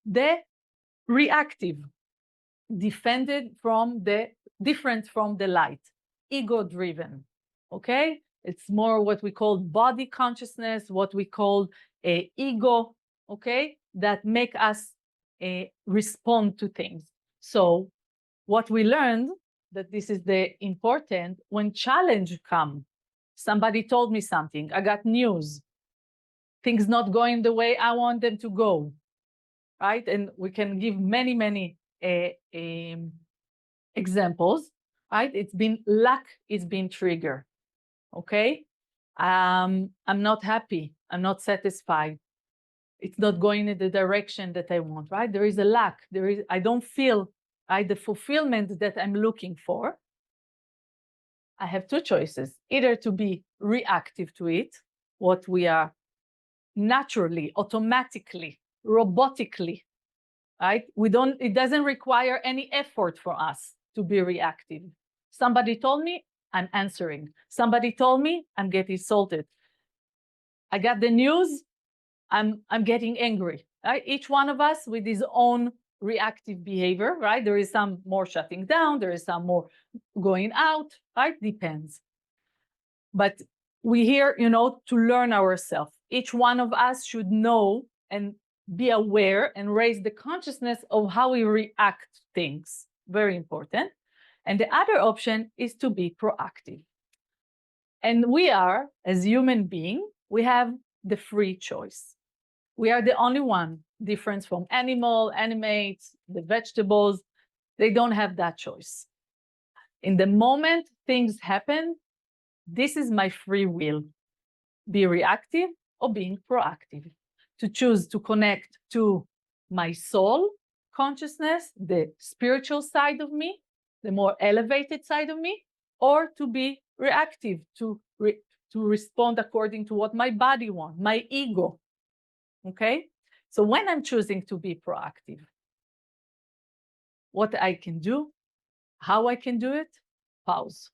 The reactive, different from the light, ego-driven, okay? It's more what we call body consciousness, what we call ego, okay? That make us respond to things. So what we learned, that this is the important, when challenge come, somebody told me something, I got news, things not going the way I want them to go, right? And we can give many, many examples, right? Luck is being triggered, okay? I'm not happy, I'm not satisfied. It's not going in the direction that I want, right? There is a lack, I don't feel, right, the fulfillment that I'm looking for. I have two choices, either to be reactive to it, what we are naturally, automatically, robotically, right? It doesn't require any effort for us to be reactive. Somebody told me, I'm answering. Somebody told me, I'm getting salted. I got the news, I'm getting angry, right? Each one of us with his own reactive behavior, right? There is some more shutting down, there is some more going out, right? Depends. But we here, to learn ourselves. Each one of us should know and be aware and raise the consciousness of how we react to things. Very important. And the other option is to be proactive. And we are, as human beings, we have the free choice. We are the only one, different from animates, the vegetables, they don't have that choice. In the moment things happen, this is my free will. Be reactive or being proactive. To choose to connect to my soul consciousness, the spiritual side of me, the more elevated side of me, or to be reactive, to respond according to what my body wants, my ego. Okay? So when I'm choosing to be proactive, what I can do, how I can do it, pause.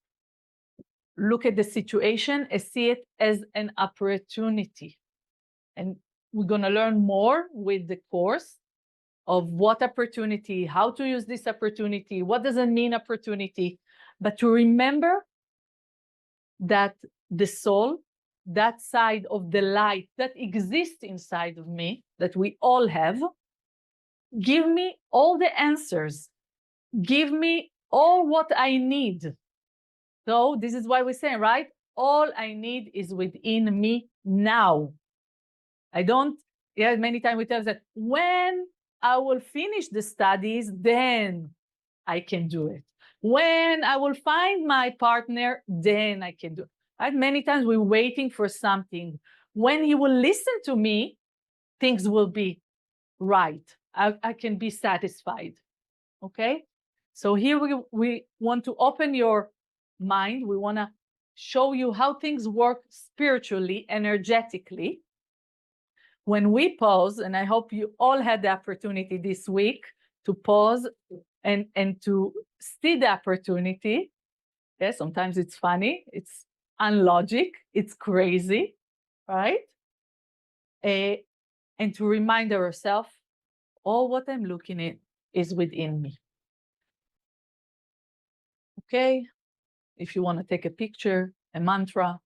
Look at the situation and see it as an opportunity. And we're going to learn more with the course of what opportunity, how to use this opportunity, what does it mean opportunity, but to remember that the soul, that side of the light that exists inside of me, that we all have, give me all the answers, give me all what I need. So this is why we're saying, right? All I need is within me now. I don't, many times we tell that when I will finish the studies, then I can do it. When I will find my partner, then I can do it. Right? Many times we're waiting for something. When he will listen to me, things will be right. I can be satisfied. Okay? So here we want to open your mind. We want to show you how things work spiritually, energetically. When we pause, and I hope you all had the opportunity this week to pause and to see the opportunity. Yeah, sometimes it's funny, it's unlogic, it's crazy, right? And to remind ourselves, all what I'm looking at is within me. Okay? If you want to take a picture, a mantra,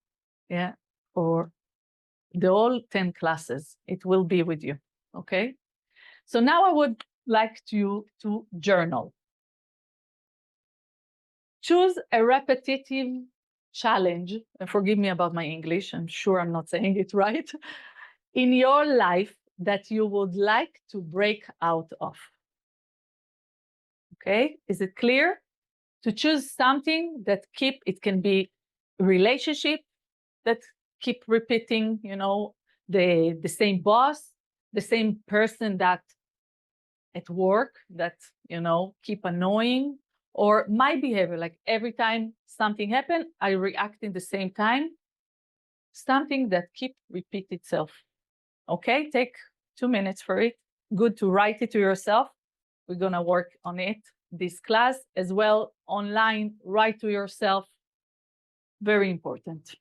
yeah, or the all 10 classes, it will be with you, okay? So now I would like you to journal. Choose a repetitive challenge, and forgive me about my English, I'm sure I'm not saying it right, in your life that you would like to break out of. Okay, is it clear? To choose something that it can be relationship that keep repeating, the same boss, the same person that at work that, keep annoying, or my behavior, like every time something happens, I react in the same time, something that keep repeat itself. Okay, take 2 minutes for it. Good to write it to yourself. We're gonna work on it this class as well online. Write to yourself. Very important.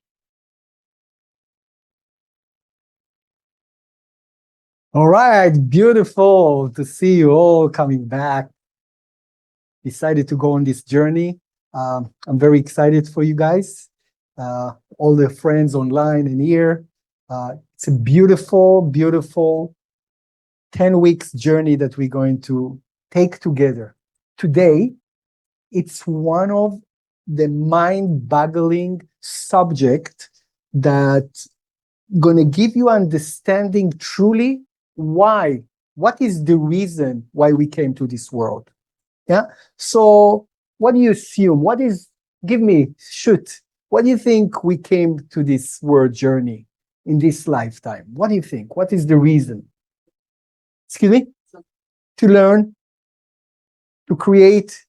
All right, beautiful to see you all coming back. Decided to go on this journey. I'm very excited for you guys, all the friends online and here. It's a beautiful, beautiful 10 weeks journey that we're going to take together. Today, it's one of the mind-boggling subject that going to give you understanding truly why, what is the reason why we came to this world. Yeah. So what do you assume? Give me, shoot. What do you think we came to this world journey in this lifetime? What do you think? What is the reason? Excuse me? To learn, to create,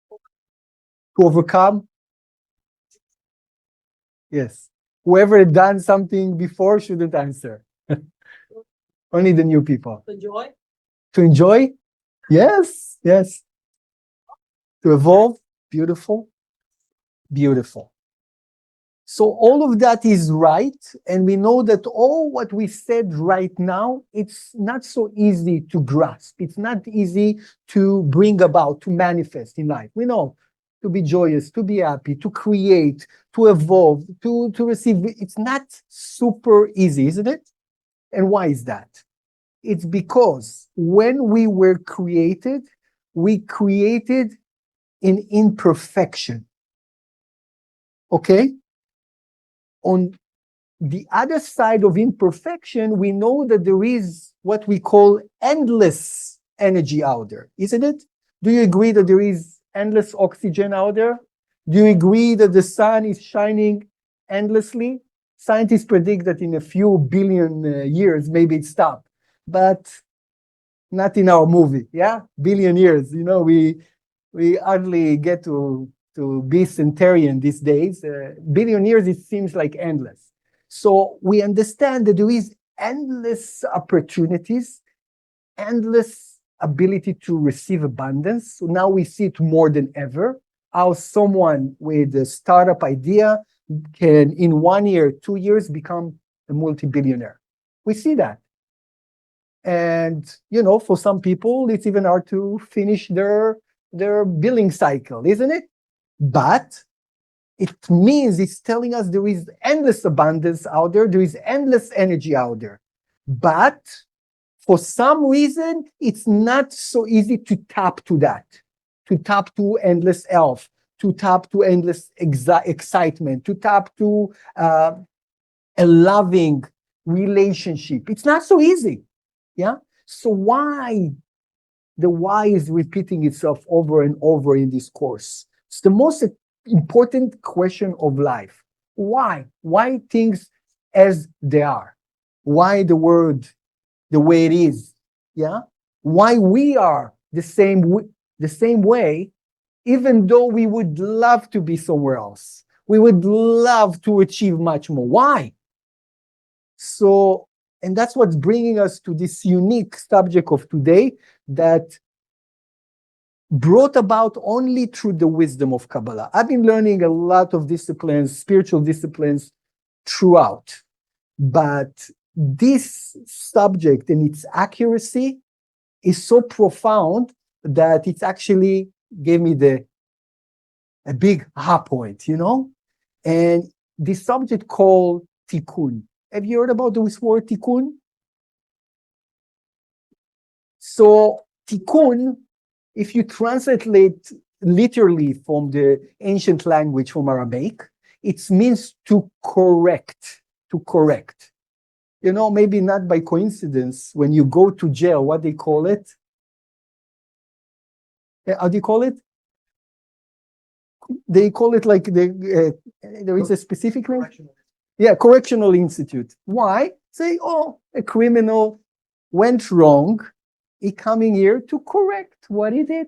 to overcome. Yes. Whoever had done something before shouldn't answer. Only the new people. Enjoy. To enjoy? Yes, yes. To evolve? Beautiful. Beautiful. So all of that is right. And we know that all what we said right now, it's not so easy to grasp. It's not easy to bring about, to manifest in life. We know to be joyous, to be happy, to create, to evolve, to receive. It's not super easy, isn't it? And why is that? It's because when we were created, we created in imperfection. Okay? On the other side of imperfection, we know that there is what we call endless energy out there, isn't it? Do you agree that there is endless oxygen out there? Do you agree that the sun is shining endlessly? Scientists predict that in a few billion years, maybe it stops, but not in our movie. Yeah, billion years. You know, we hardly get to be centurion these days. Billion years, it seems like endless. So we understand that there is endless opportunities, endless ability to receive abundance. So now we see it more than ever. How someone with a startup idea can, in 1 year, 2 years, become a multi-billionaire. We see that. And, you know, for some people, it's even hard to finish their billing cycle, isn't it? But it means it's telling us there is endless abundance out there. There is endless energy out there. But for some reason, it's not so easy to tap to that, to tap to endless health, to tap to endless excitement, to tap to a loving relationship. It's not so easy. Yeah. So why? The why is repeating itself over and over in this course. It's the most important question of life. Why? Why things as they are? Why the world the way it is? Yeah. Why we are the same way, even though we would love to be somewhere else. We would love to achieve much more. Why? So, and that's what's bringing us to this unique subject of today that brought about only through the wisdom of Kabbalah. I've been learning a lot of disciplines, spiritual disciplines throughout, but this subject and its accuracy is so profound that it's actually gave me a big aha point, you know? And this subject called tikkun. Have you heard about this word tikkun? So tikkun, if you translate literally from the ancient language from Aramaic, it means to correct, to correct. You know, maybe not by coincidence, when you go to jail, what they call it? How do you call it? They call it like there is a specific name? Yeah, correctional institute. Why? Say, oh, a criminal went wrong. He coming here to correct what he did.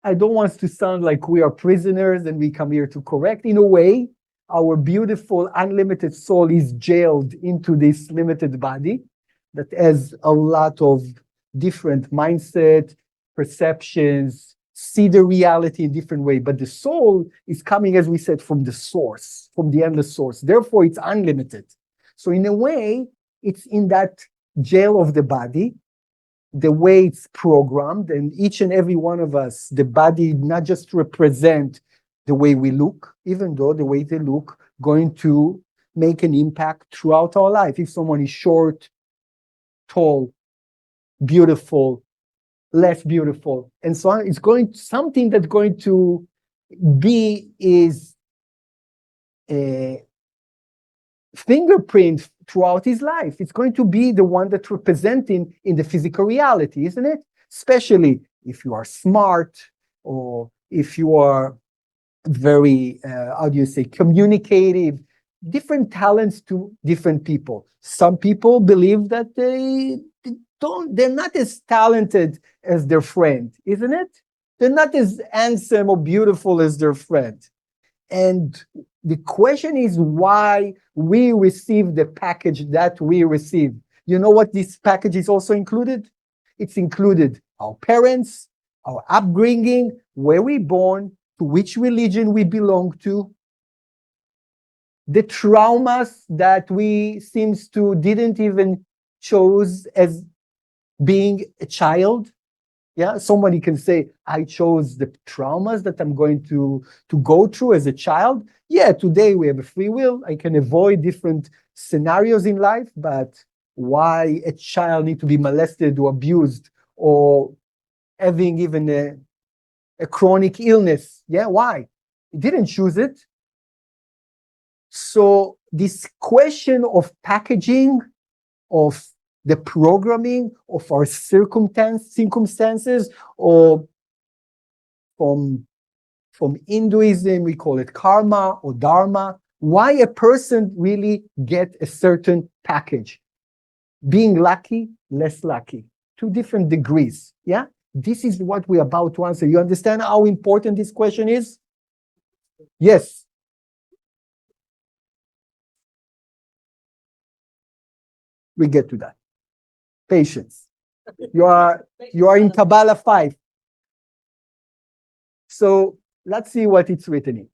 I don't want to sound like we are prisoners and we come here to correct. In a way, our beautiful, unlimited soul is jailed into this limited body that has a lot of different mindset, perceptions, see the reality in different way. But the soul is coming, as we said, from the source, from the endless source. Therefore, it's unlimited. So in a way, it's in that jail of the body, the way it's programmed, and each and every one of us, the body not just represent the way we look, even though the way they look going to make an impact throughout our life. If someone is short, tall, beautiful, less beautiful, and so on, it's going something that's going to be is a fingerprint throughout his life. It's going to be the one that's representing in the physical reality, isn't it? Especially if you are smart, or if you are very, how do you say, communicative, different talents to different people. Some people believe that they're not as talented as their friend, isn't it? They're not as handsome or beautiful as their friend. And the question is why we receive the package that we receive. You know what this package is also included? It's included our parents, our upbringing, where we're born, to which religion we belong to, the traumas that we seems to didn't even chose as being a child. Yeah, somebody can say, I chose the traumas that I'm going to go through as a child. Yeah, today we have a free will. I can avoid different scenarios in life, but why a child need to be molested or abused or having even a chronic illness? Yeah, why? He didn't choose it. So this question of packaging, of the programming of our circumstances, or from Hinduism, we call it karma or dharma, why a person really get a certain package. Being lucky, less lucky, 2 different degrees. Yeah, this is what we're about to answer. You understand how important this question is? Yes. We get to that. Patience. You are in Kabbalah 5. So let's see what it's written in.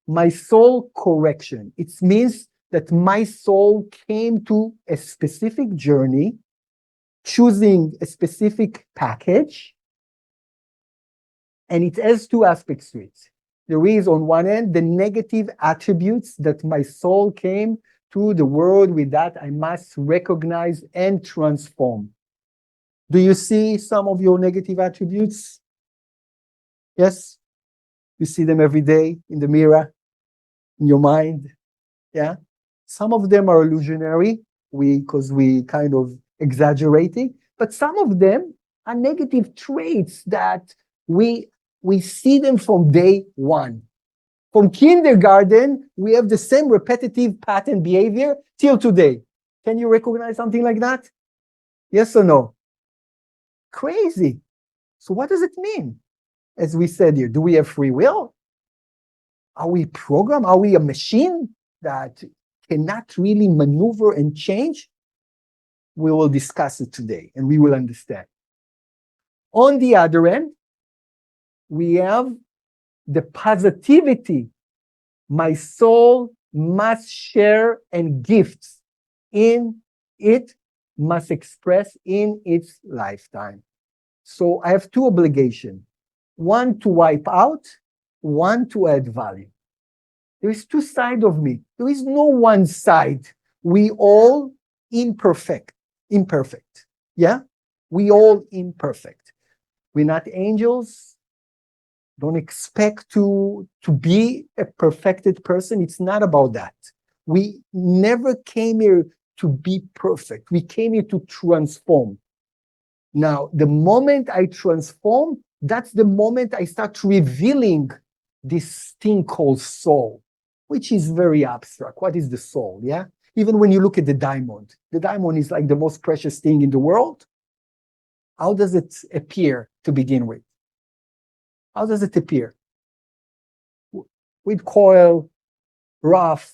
My soul correction. It means that my soul came to a specific journey, choosing a specific package, and it has 2 aspects to it. There is, on one end, the negative attributes that my soul came to the world with, that I must recognize and transform. Do you see some of your negative attributes? Yes? You see them every day in the mirror, in your mind. Yeah. Some of them are illusionary, because we kind of exaggerating, but some of them are negative traits that we see them from day one. From kindergarten, we have the same repetitive pattern behavior till today. Can you recognize something like that? Yes or no? Crazy. So what does it mean? As we said here, do we have free will? Are we programmed? Are we a machine that cannot really maneuver and change? We will discuss it today and we will understand. On the other end, we have the positivity. My soul must share and gifts in it, must express in its lifetime. So I have 2 obligations. One to wipe out, one to add value. There is 2 sides of me. There is no one side. We all imperfect. Yeah? We all imperfect. We're not angels. Don't expect to be a perfected person. It's not about that. We never came here to be perfect. We came here to transform. Now, the moment I transform, that's the moment I start revealing this thing called soul, which is very abstract. What is the soul? Yeah. Even when you look at the diamond is like the most precious thing in the world. How does it appear to begin with? How does it appear? With coil, rough,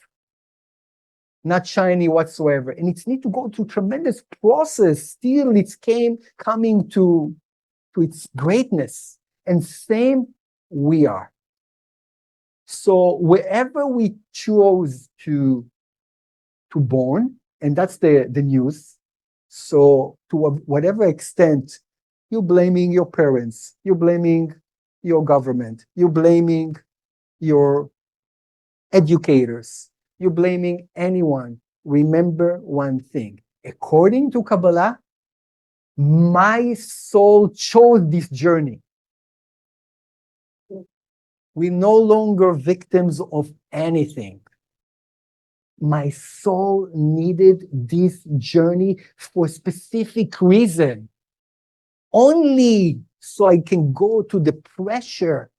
not shiny whatsoever. And it needs to go through tremendous process. Still, it's coming to its greatness. And same, we are. So wherever we chose to born, and that's the news. So to whatever extent you're blaming your parents, you're blaming your government, you're blaming your educators, you're blaming anyone, remember one thing. According to Kabbalah, my soul chose this journey. We're no longer victims of anything. My soul needed this journey for a specific reason. Only so I can go to the pressure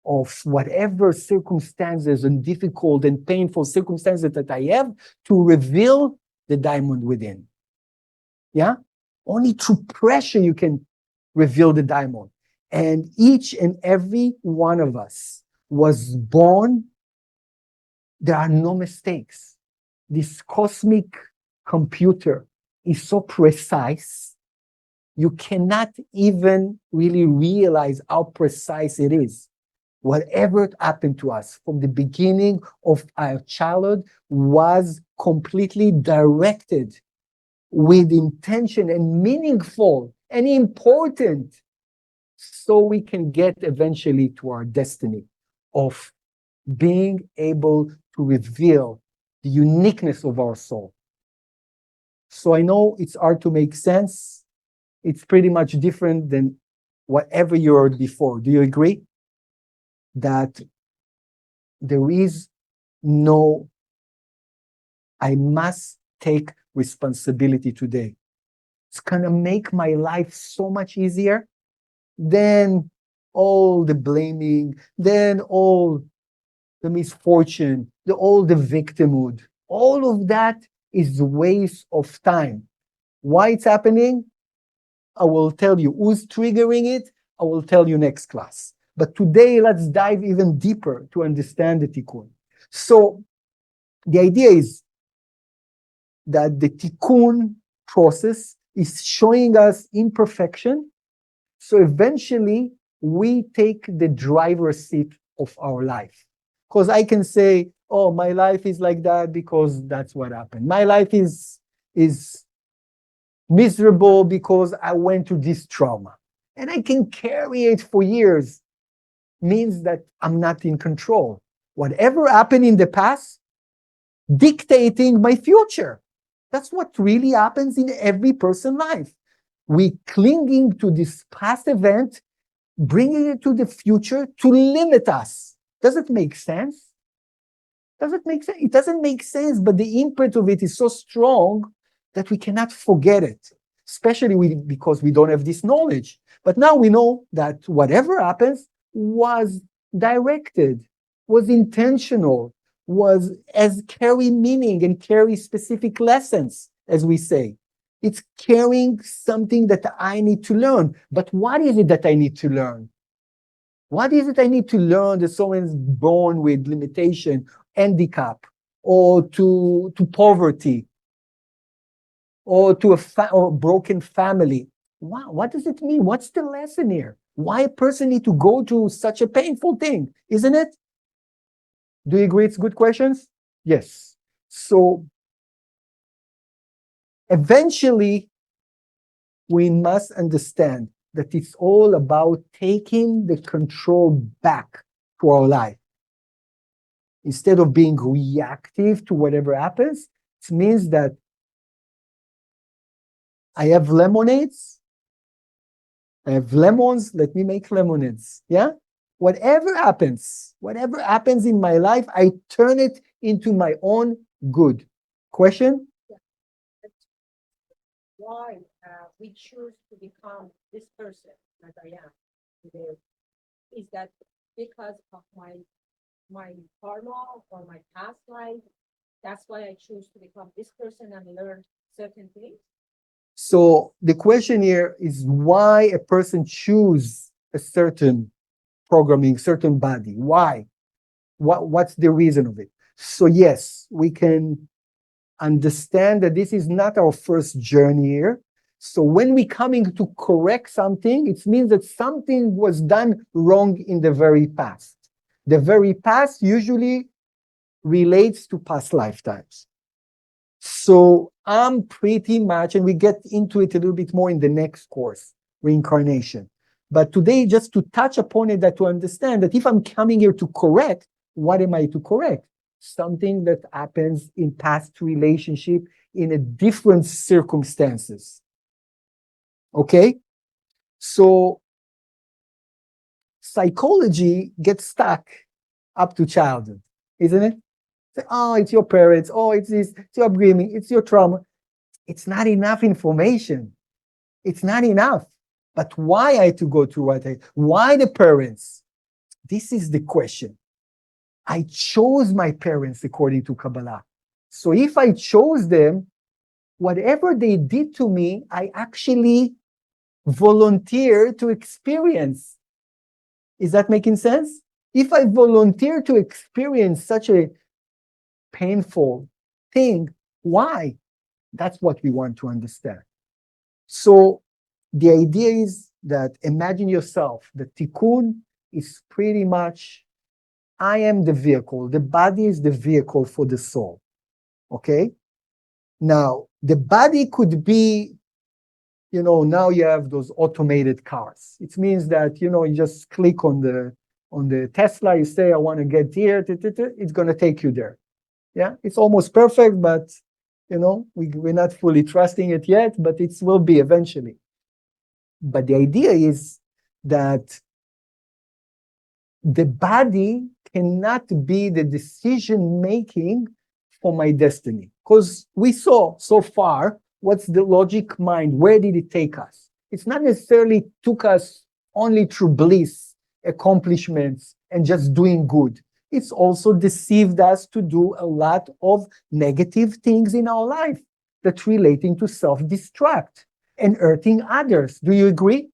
of whatever circumstances and difficult and painful circumstances that I have to reveal the diamond within. Yeah? Only through pressure you can reveal the diamond. And each and every one of us was born. There are no mistakes. This cosmic computer is so precise, you cannot even really realize how precise it is. Whatever happened to us from the beginning of our childhood was completely directed with intention and meaningful and important, so we can get eventually to our destiny of being able to reveal the uniqueness of our soul. So I know it's hard to make sense. It's pretty much different than whatever you heard before. Do you agree that there is no, I must take responsibility today? It's gonna make my life so much easier than all the blaming, then all the misfortune, all the victimhood. All of that is a waste of time. Why it's happening? I will tell you. Who's triggering it? I will tell you next class. But today, let's dive even deeper to understand the tikkun. So the idea is that the tikkun process is showing us imperfection. So eventually, we take the driver's seat of our life. Because I can say, oh, my life is like that because that's what happened. My life is miserable because I went through this trauma. And I can carry it for years. Means that I'm not in control. Whatever happened in the past, dictating my future. That's what really happens in every person's life. We clinging to this past event, bringing it to the future to limit us. Does it make sense? Does it make sense? It doesn't make sense, but the imprint of it is so strong that we cannot forget it, especially because we don't have this knowledge. But now we know that whatever happens was directed, was intentional, as carry meaning and carry specific lessons, as we say. It's carrying something that I need to learn. But what is it that I need to learn? What is it I need to learn that someone's born with limitation, handicap, or to poverty, or to a broken family? Wow, what does it mean? What's the lesson here? Why a person need to go through such a painful thing, isn't it? Do you agree it's good questions? Yes. So eventually, we must understand that it's all about taking the control back to our life. Instead of being reactive to whatever happens, it means that I have lemonades, I have lemons, let me make lemonades. Yeah? Whatever happens in my life, I turn it into my own good. Question? Why we choose to become this person that I am today? Is that because of my karma or my past life? That's why I choose to become this person and learn certain things. So the question here is why a person choose a certain programming, certain body. Why? What's the reason of it? So yes, we can understand that this is not our first journey here. So when we coming to correct something, it means that something was done wrong in the very past. The very past usually relates to past lifetimes. So I'm pretty much, and we get into it a little bit more in the next course, reincarnation. But today, just to touch upon it, that to understand that if I'm coming here to correct, what am I to correct? Something that happens in past relationship in a different circumstances. Okay? So psychology gets stuck up to childhood, isn't it? Say, oh, it's your parents. Oh, it's this, it's your upbringing, it's your trauma. It's not enough information. It's not enough. But why I had to go through what I, why the parents? This is the question. I chose my parents according to Kabbalah. So if I chose them, whatever they did to me, I actually volunteer to experience. Is that making sense? If I volunteer to experience such a painful thing, why? That's what we want to understand. So the idea is that imagine yourself, the tikkun is pretty much, I am the vehicle. The body is the vehicle for the soul. Okay? Now, the body could be, now you have those automated cars. It means that, you just click on the Tesla, you say, I want to get here, it's going to take you there. Yeah, it's almost perfect, but we're not fully trusting it yet, but it will be eventually. But the idea is that the body cannot be the decision making for my destiny. Because we saw so far, what's the logic mind? Where did it take us? It's not necessarily took us only through bliss, accomplishments, and just doing good. It's also deceived us to do a lot of negative things in our life that's relating to self-destruct and hurting others. Do you agree?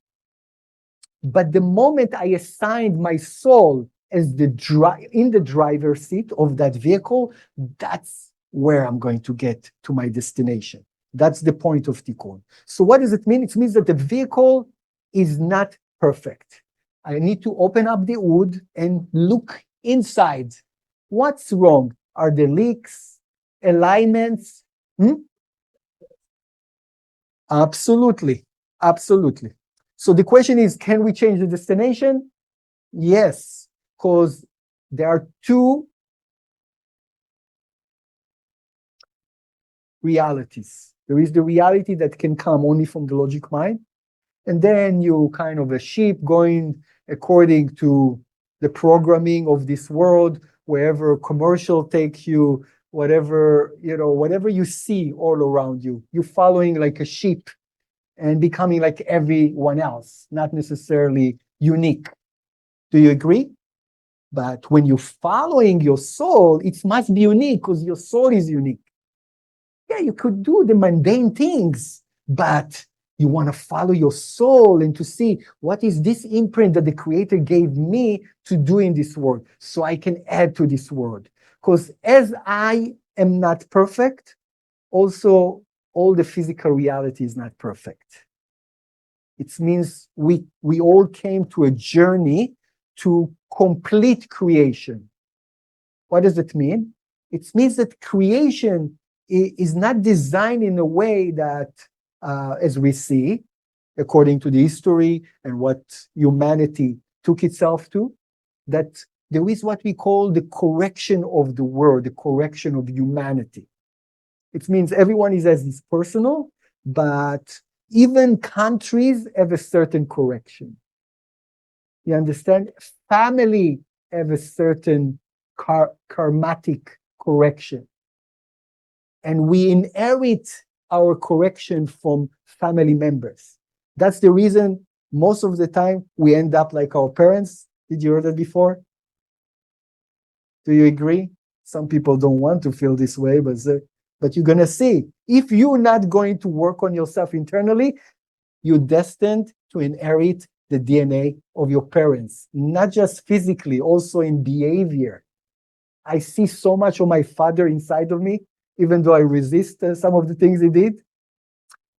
But the moment I assigned my soul as in the driver's seat of that vehicle, that's where I'm going to get to my destination. That's the point of tikkun. So what does it mean? It means that the vehicle is not perfect. I need to open up the hood and look inside. What's wrong? Are there leaks, alignments? Absolutely. Absolutely. So the question is, can we change the destination? Yes, because there are two realities. There is the reality that can come only from the logic mind, and then you kind of a sheep going according to the programming of this world, wherever commercial takes you, whatever you see all around you, you're following like a sheep and becoming like everyone else, not necessarily unique. Do you agree? But when you're following your soul, it must be unique because your soul is unique. Yeah, you could do the mundane things, but you want to follow your soul and to see what is this imprint that the Creator gave me to do in this world so I can add to this world. Because as I am not perfect, also all the physical reality is not perfect. It means we all came to a journey to complete creation. What does it mean? It means that creation is not designed in a way that, as we see, according to the history and what humanity took itself to, that there is what we call the correction of the world, the correction of humanity. It means everyone is as is personal, but even countries have a certain correction. You understand? Family have a certain karmatic correction. And we inherit our correction from family members. That's the reason most of the time we end up like our parents. Did you hear that before? Do you agree? Some people don't want to feel this way, but you're going to see. If you're not going to work on yourself internally, you're destined to inherit the DNA of your parents, not just physically, also in behavior. I see so much of my father inside of me, even though I resist some of the things he did.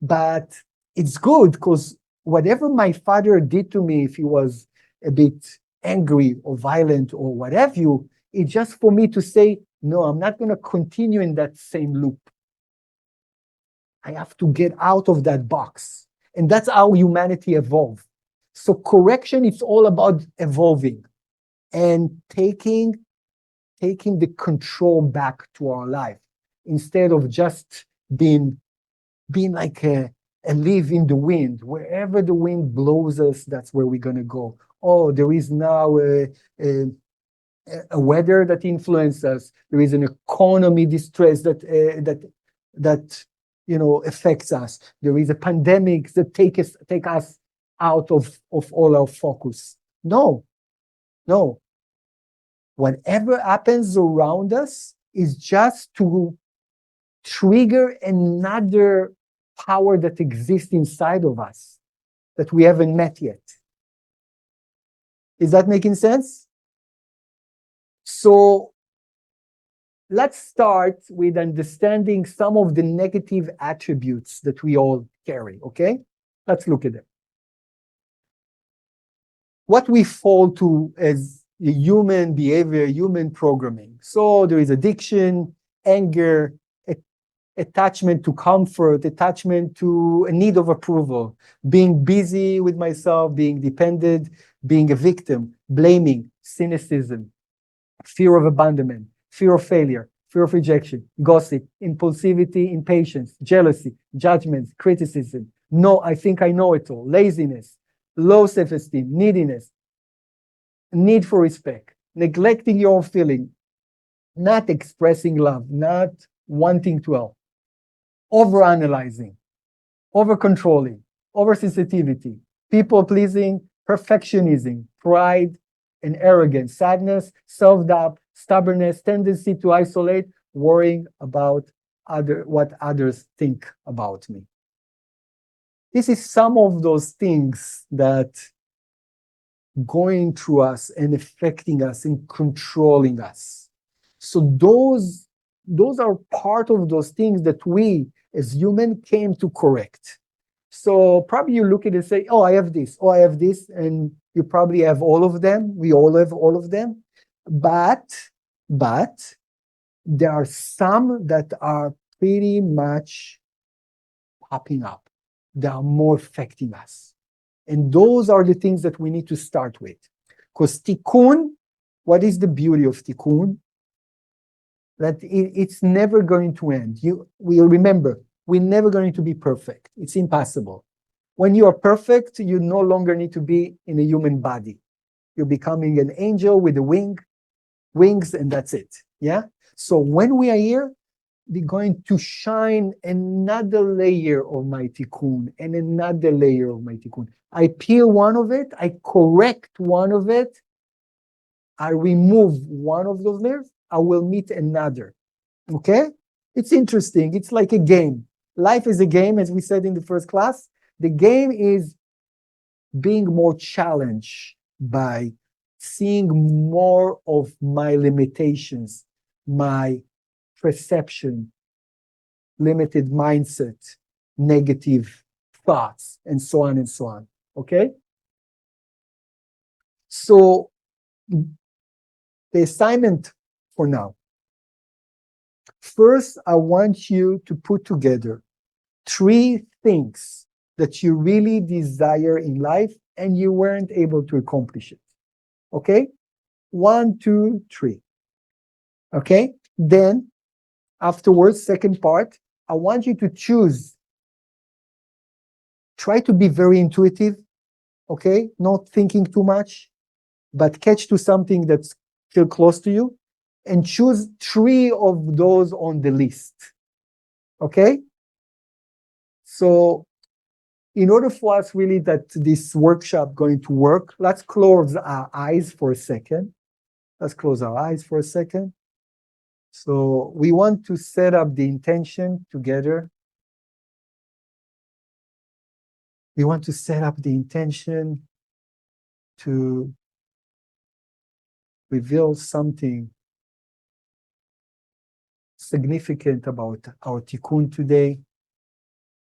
But it's good because whatever my father did to me, if he was a bit angry or violent or what have you, it's just for me to say, no, I'm not going to continue in that same loop. I have to get out of that box. And that's how humanity evolved. So correction, it's all about evolving and taking the control back to our life instead of just being like a leaf in the wind. Wherever the wind blows us, that's where we're going to go. Oh, there is now a weather that influences us. There is an economy distress that affects us. There is a pandemic that take us out of all our focus. No. Whatever happens around us is just to trigger another power that exists inside of us that we haven't met yet. Is that making sense? So let's start with understanding some of the negative attributes that we all carry, okay? Let's look at them. What we fall to as human behavior, human programming. So there is addiction, anger, attachment to comfort, attachment to a need of approval, being busy with myself, being dependent, being a victim, blaming, cynicism, fear of abandonment, fear of failure, fear of rejection, gossip, impulsivity, impatience, jealousy, judgment, criticism. No, I think I know it all. Laziness, low self-esteem, neediness, need for respect, neglecting your own feeling, not expressing love, not wanting to help, overanalyzing, over-controlling, oversensitivity, people-pleasing, perfectionism, pride and arrogance, sadness, self-doubt, stubbornness, tendency to isolate, worrying about what others think about me. This is some of those things that going through us and affecting us and controlling us. So those are part of those things that we as human came to correct. So probably you look at it and say, oh, I have this, and you probably have all of them. We all have all of them. But there are some that are pretty much popping up. They are more affecting us. And those are the things that we need to start with. Because tikkun, what is the beauty of tikkun? That it's never going to end. We'll remember, we're never going to be perfect. It's impossible. When you are perfect, you no longer need to be in a human body. You're becoming an angel with a wings, and that's it. Yeah? So when we are here, we're going to shine another layer of my tikkun and another layer of my tikkun. I peel one of it, I correct one of it, I remove one of those layers, I will meet another. Okay? It's interesting. It's like a game. Life is a game, as we said in the first class. The game is being more challenged by seeing more of my limitations, my perception, limited mindset, negative thoughts, and so on and so on. Okay? So the assignment for now. First, I want you to put together 3 things that you really desire in life and you weren't able to accomplish it. Okay? 1, 2, 3. Okay? Then, afterwards, second part, I want you to choose. Try to be very intuitive, okay? Not thinking too much, but catch to something that's feel close to you and choose 3 of those on the list. Okay? So in order for us really that this workshop going to work, let's close our eyes for a second. Let's close our eyes for a second. So we want to set up the intention together. We want to set up the intention to reveal something significant about our tikkun today,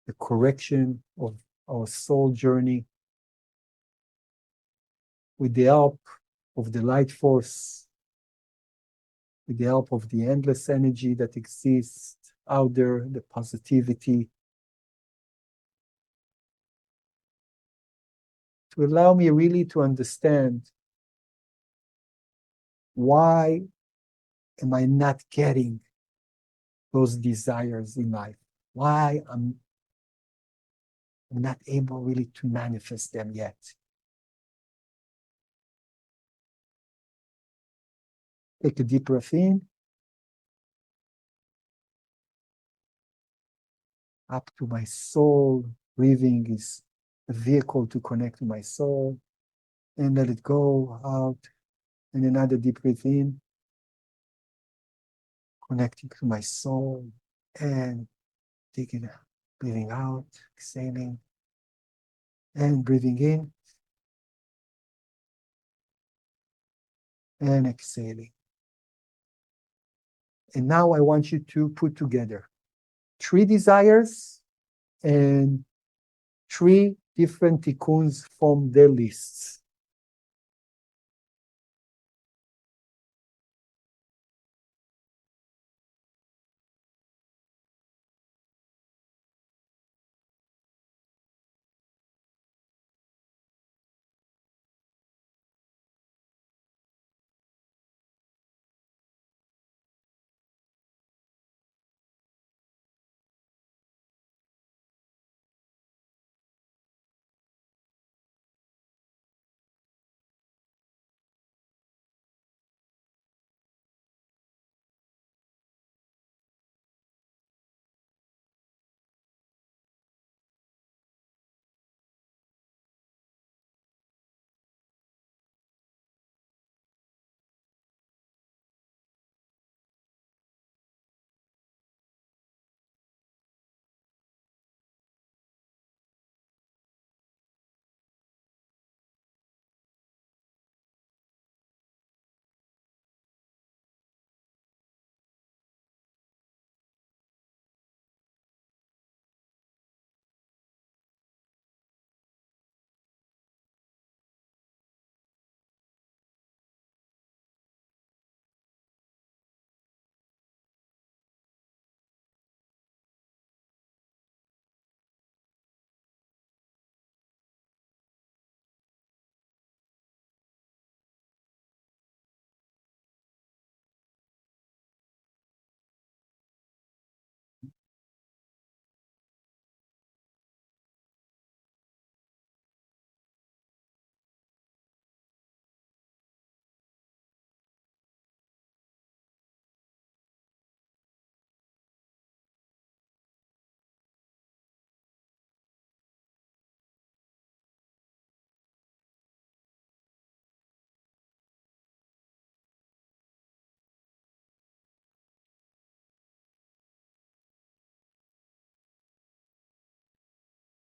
the correction of our soul journey with the help of the light force, with the help of the endless energy that exists out there, the positivity, to allow me really to understand why am I not getting those desires in life? Why I'm not able really to manifest them yet. Take a deep breath in, up to my soul. Breathing is a vehicle to connect to my soul. And let it go out. And another deep breath in, connecting to my soul. And taking, breathing out, exhaling. And breathing in. And exhaling. And now I want you to put together 3 desires and 3 different tikkuns from their lists.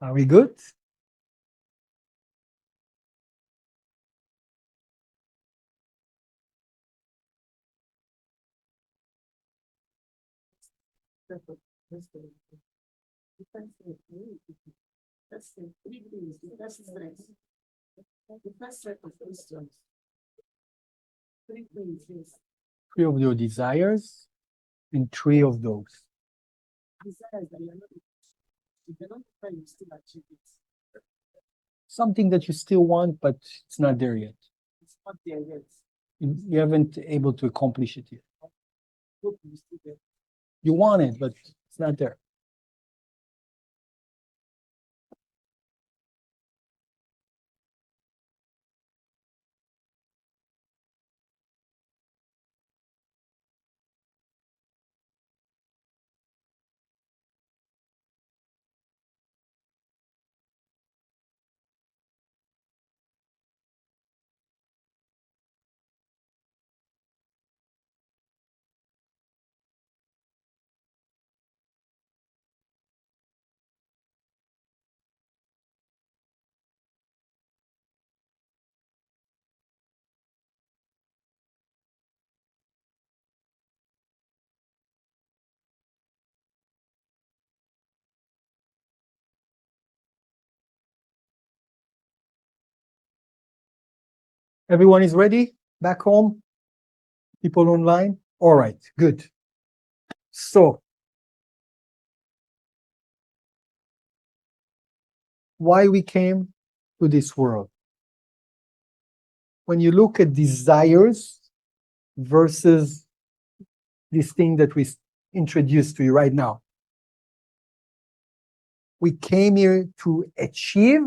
Are we good? Three of your desires and 3 of those. Something that you still want, but it's not there yet. You haven't able to accomplish it yet. You want it, but it's not there. Everyone is ready? Back home? People online? All right, good. So, why we came to this world? When you look at desires versus this thing that we introduced to you right now, we came here to achieve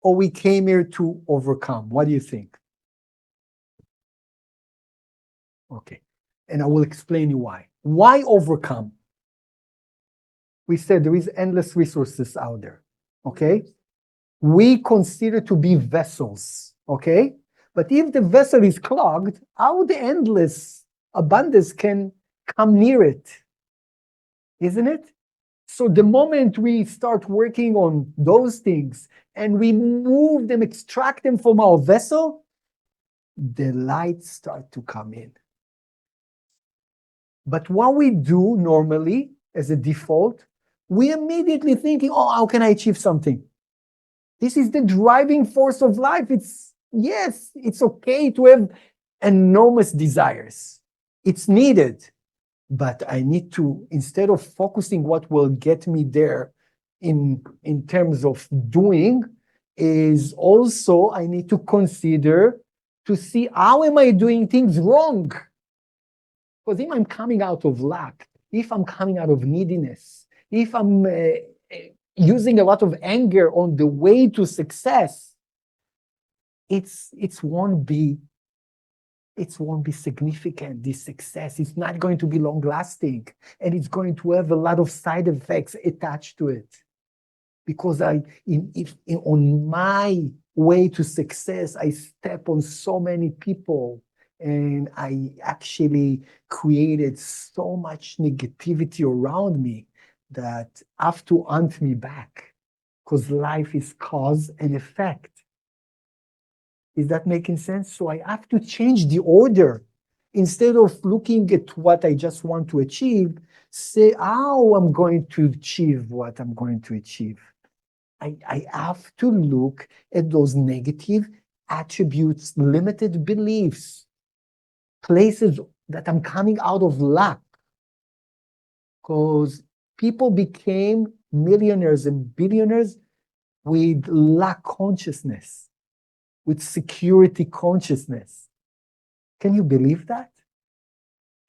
or we came here to overcome? What do you think? Okay, and I will explain you why. Why overcome? We said there is endless resources out there, okay? We consider to be vessels, okay? But if the vessel is clogged, how the endless abundance can come near it? Isn't it? So the moment we start working on those things and remove them, extract them from our vessel, the lights start to come in. But what we do normally as a default, we immediately thinking, oh, how can I achieve something? This is the driving force of life. Yes, it's okay to have enormous desires. It's needed. But I need to, instead of focusing what will get me there in terms of doing, is also I need to consider to see how am I doing things wrong? Because if I'm coming out of lack, if I'm coming out of neediness, if I'm using a lot of anger on the way to success, it won't be significant. This success, it's not going to be long lasting, and it's going to have a lot of side effects attached to it. Because on my way to success, I step on so many people, and I actually created so much negativity around me that have to hunt me back, because life is cause and effect. Is that making sense? So I have to change the order. Instead of looking at what I just want to achieve, say how I'm going to achieve what I'm going to achieve. I have to look at those negative attributes, limited beliefs, places that I'm coming out of lack. Because people became millionaires and billionaires with lack consciousness, with security consciousness. Can you believe that?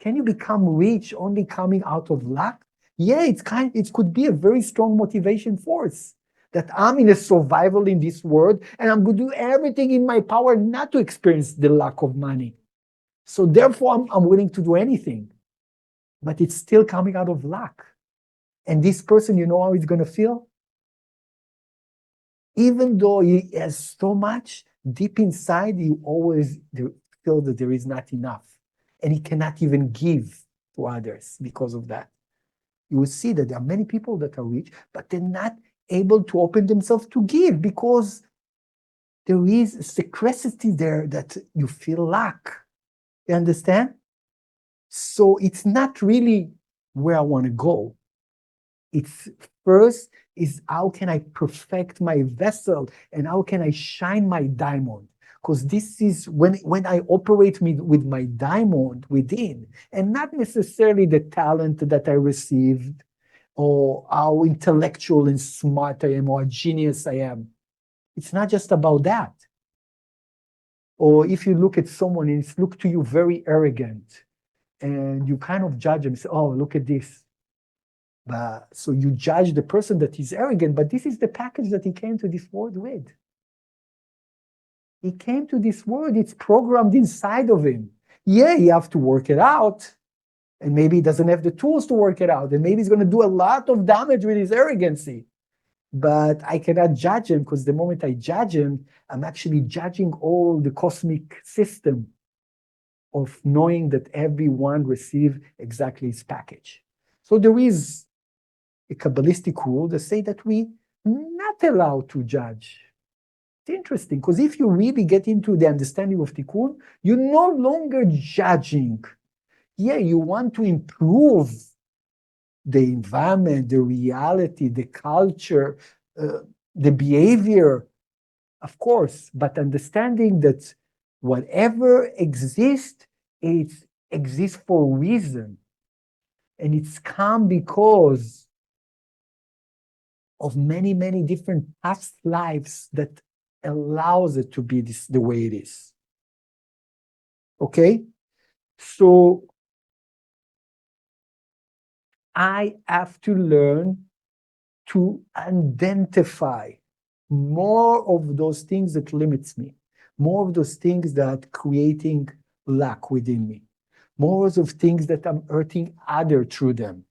Can you become rich only coming out of lack? Yeah, it could be a very strong motivation force. That I'm in a survival in this world, and I'm going to do everything in my power not to experience the lack of money. So therefore, I'm willing to do anything. But it's still coming out of lack. And this person, you know how he's going to feel? Even though he has so much, deep inside, he always feel that there is not enough. And he cannot even give to others because of that. You will see that there are many people that are rich, but they're not able to open themselves to give because there is a scarcity there that you feel lack. You understand? So it's not really where I want to go. It's first is how can I perfect my vessel and how can I shine my diamond? Because this is when I operate with my diamond within, and not necessarily the talent that I received, or how intellectual and smart I am, or a genius I am. It's not just about that. Or if you look at someone and it's look to you very arrogant, and you kind of judge them, say, oh, look at this. So you judge the person that is arrogant, but this is the package that he came to this world with. He came to this world, it's programmed inside of him. Yeah, you have to work it out. And maybe he doesn't have the tools to work it out. And maybe he's going to do a lot of damage with his arrogancy. But I cannot judge him, because the moment I judge him, I'm actually judging all the cosmic system of knowing that everyone receives exactly his package. So there is a Kabbalistic rule that say that we not allowed to judge. It's interesting, because if you really get into the understanding of Tikkun, you're no longer judging. Yeah, you want to improve the environment, the reality, the culture, the behavior, of course, but understanding that Whatever exists, it exists for a reason. And it's come because of many, many different past lives that allows it to be the way it is. Okay? So I have to learn to identify more of those things that limits me, more of those things that creating lack within me, more of things that I'm hurting other through them.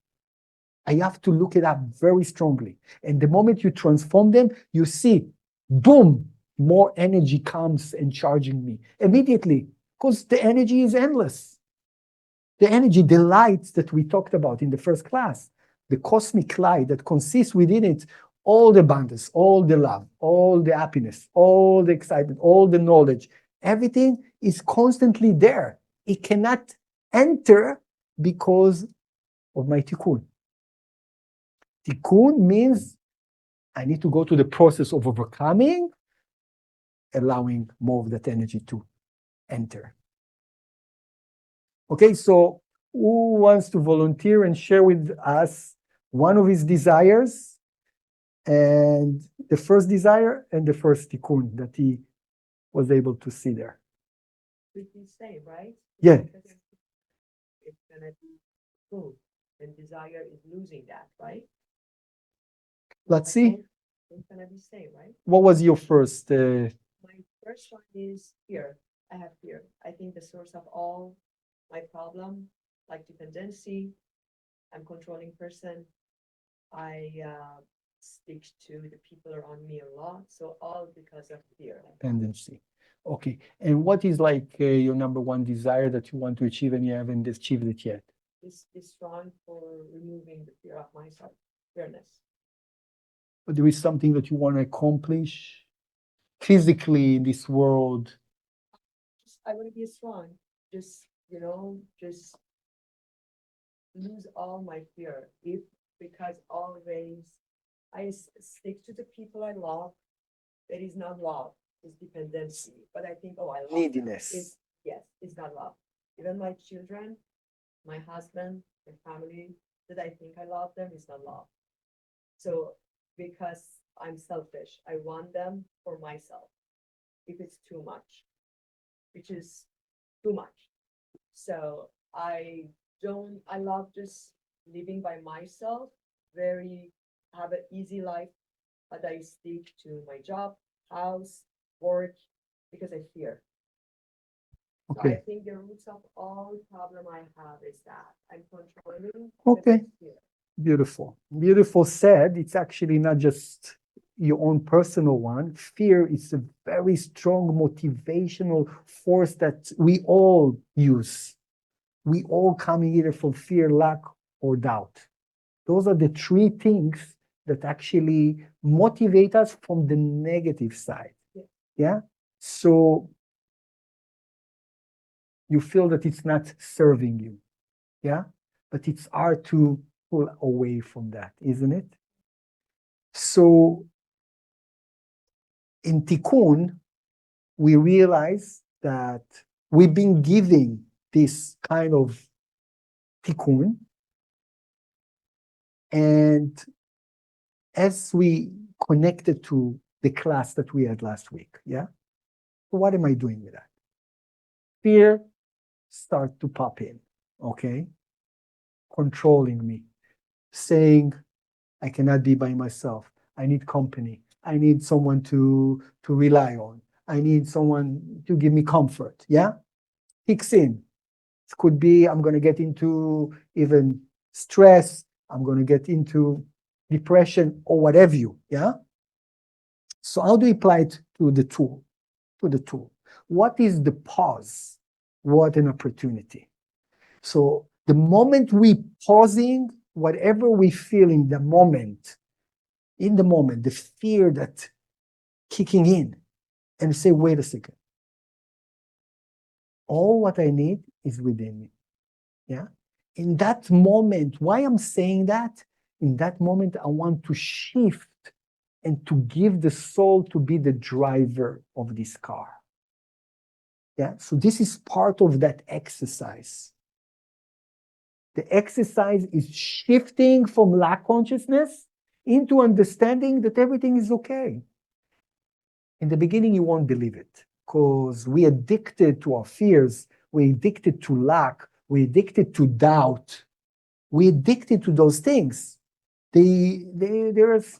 I have to look it up very strongly. And the moment you transform them, you see, boom, more energy comes and charging me immediately, because the energy is endless. The energy, the light that we talked about in the first class, the cosmic light that consists within it all the abundance, all the love, all the happiness, all the excitement, all the knowledge, everything is constantly there. It cannot enter because of my tikkun. Tikkun means I need to go to the process of overcoming, allowing more of that energy to enter. Okay, so who wants to volunteer and share with us one of his desires, and the first desire and the first tikkun that he was able to see there? We can say, right? Yeah. It's gonna be food, and desire is losing that, right? Let's see. It's gonna be same, right? What was your first? My first one is fear. I have fear. I think the source of all my problem, like dependency, I'm controlling person. I stick to the people around me a lot. So all because of fear. Tendency. Okay. And what is like your number one desire that you want to achieve and you haven't achieved it yet? Is strong for removing the fear of myself, fearness. But there is something that you want to accomplish physically in this world. Just I want to be strong. Just just lose all my fear. If because always I stick to the people I love. That is not love. It's dependency. But I think, oh, I love them. Neediness. Yes, it's not love. Even my children, my husband, my family, that I think I love them is not love. So because I'm selfish, I want them for myself. If it's too much, which is too much. So I love just living by myself, have an easy life, but I stick to my job, house, work, because I fear. So I Okay. think the roots of all problem I have is that I'm controlling. Okay. because I fear. Beautiful. Beautiful said. It's actually not just your own personal one. Fear is a very strong motivational force that we all use. We all come either from fear, lack, or doubt. Those are the three things that actually motivate us from the negative side. Yeah. So you feel that it's not serving you. Yeah. But it's hard to pull away from that, isn't it? So in Tikkun, we realize that we've been giving this kind of Tikkun, and as we connected to the class that we had last week, yeah? What am I doing with that? Fear start to pop in, okay? Controlling me, saying, I cannot be by myself. I need company. I need someone to rely on. I need someone to give me comfort, yeah? Kicks in. It could be I'm going to get into even stress. I'm going to get into depression or whatever you, yeah? So how do we apply it to the tool? What is the pause? What an opportunity. So the moment we pausing, whatever we feel in the moment, the fear that kicking in, and say, wait a second. All what I need is within me. Yeah. In that moment, why I'm saying that? In that moment, I want to shift and to give the soul to be the driver of this car. Yeah, so this is part of that exercise. The exercise is shifting from lack consciousness into understanding that everything is okay. In the beginning, you won't believe it because we're addicted to our fears. We're addicted to lack. We're addicted to doubt. We're addicted to those things. There's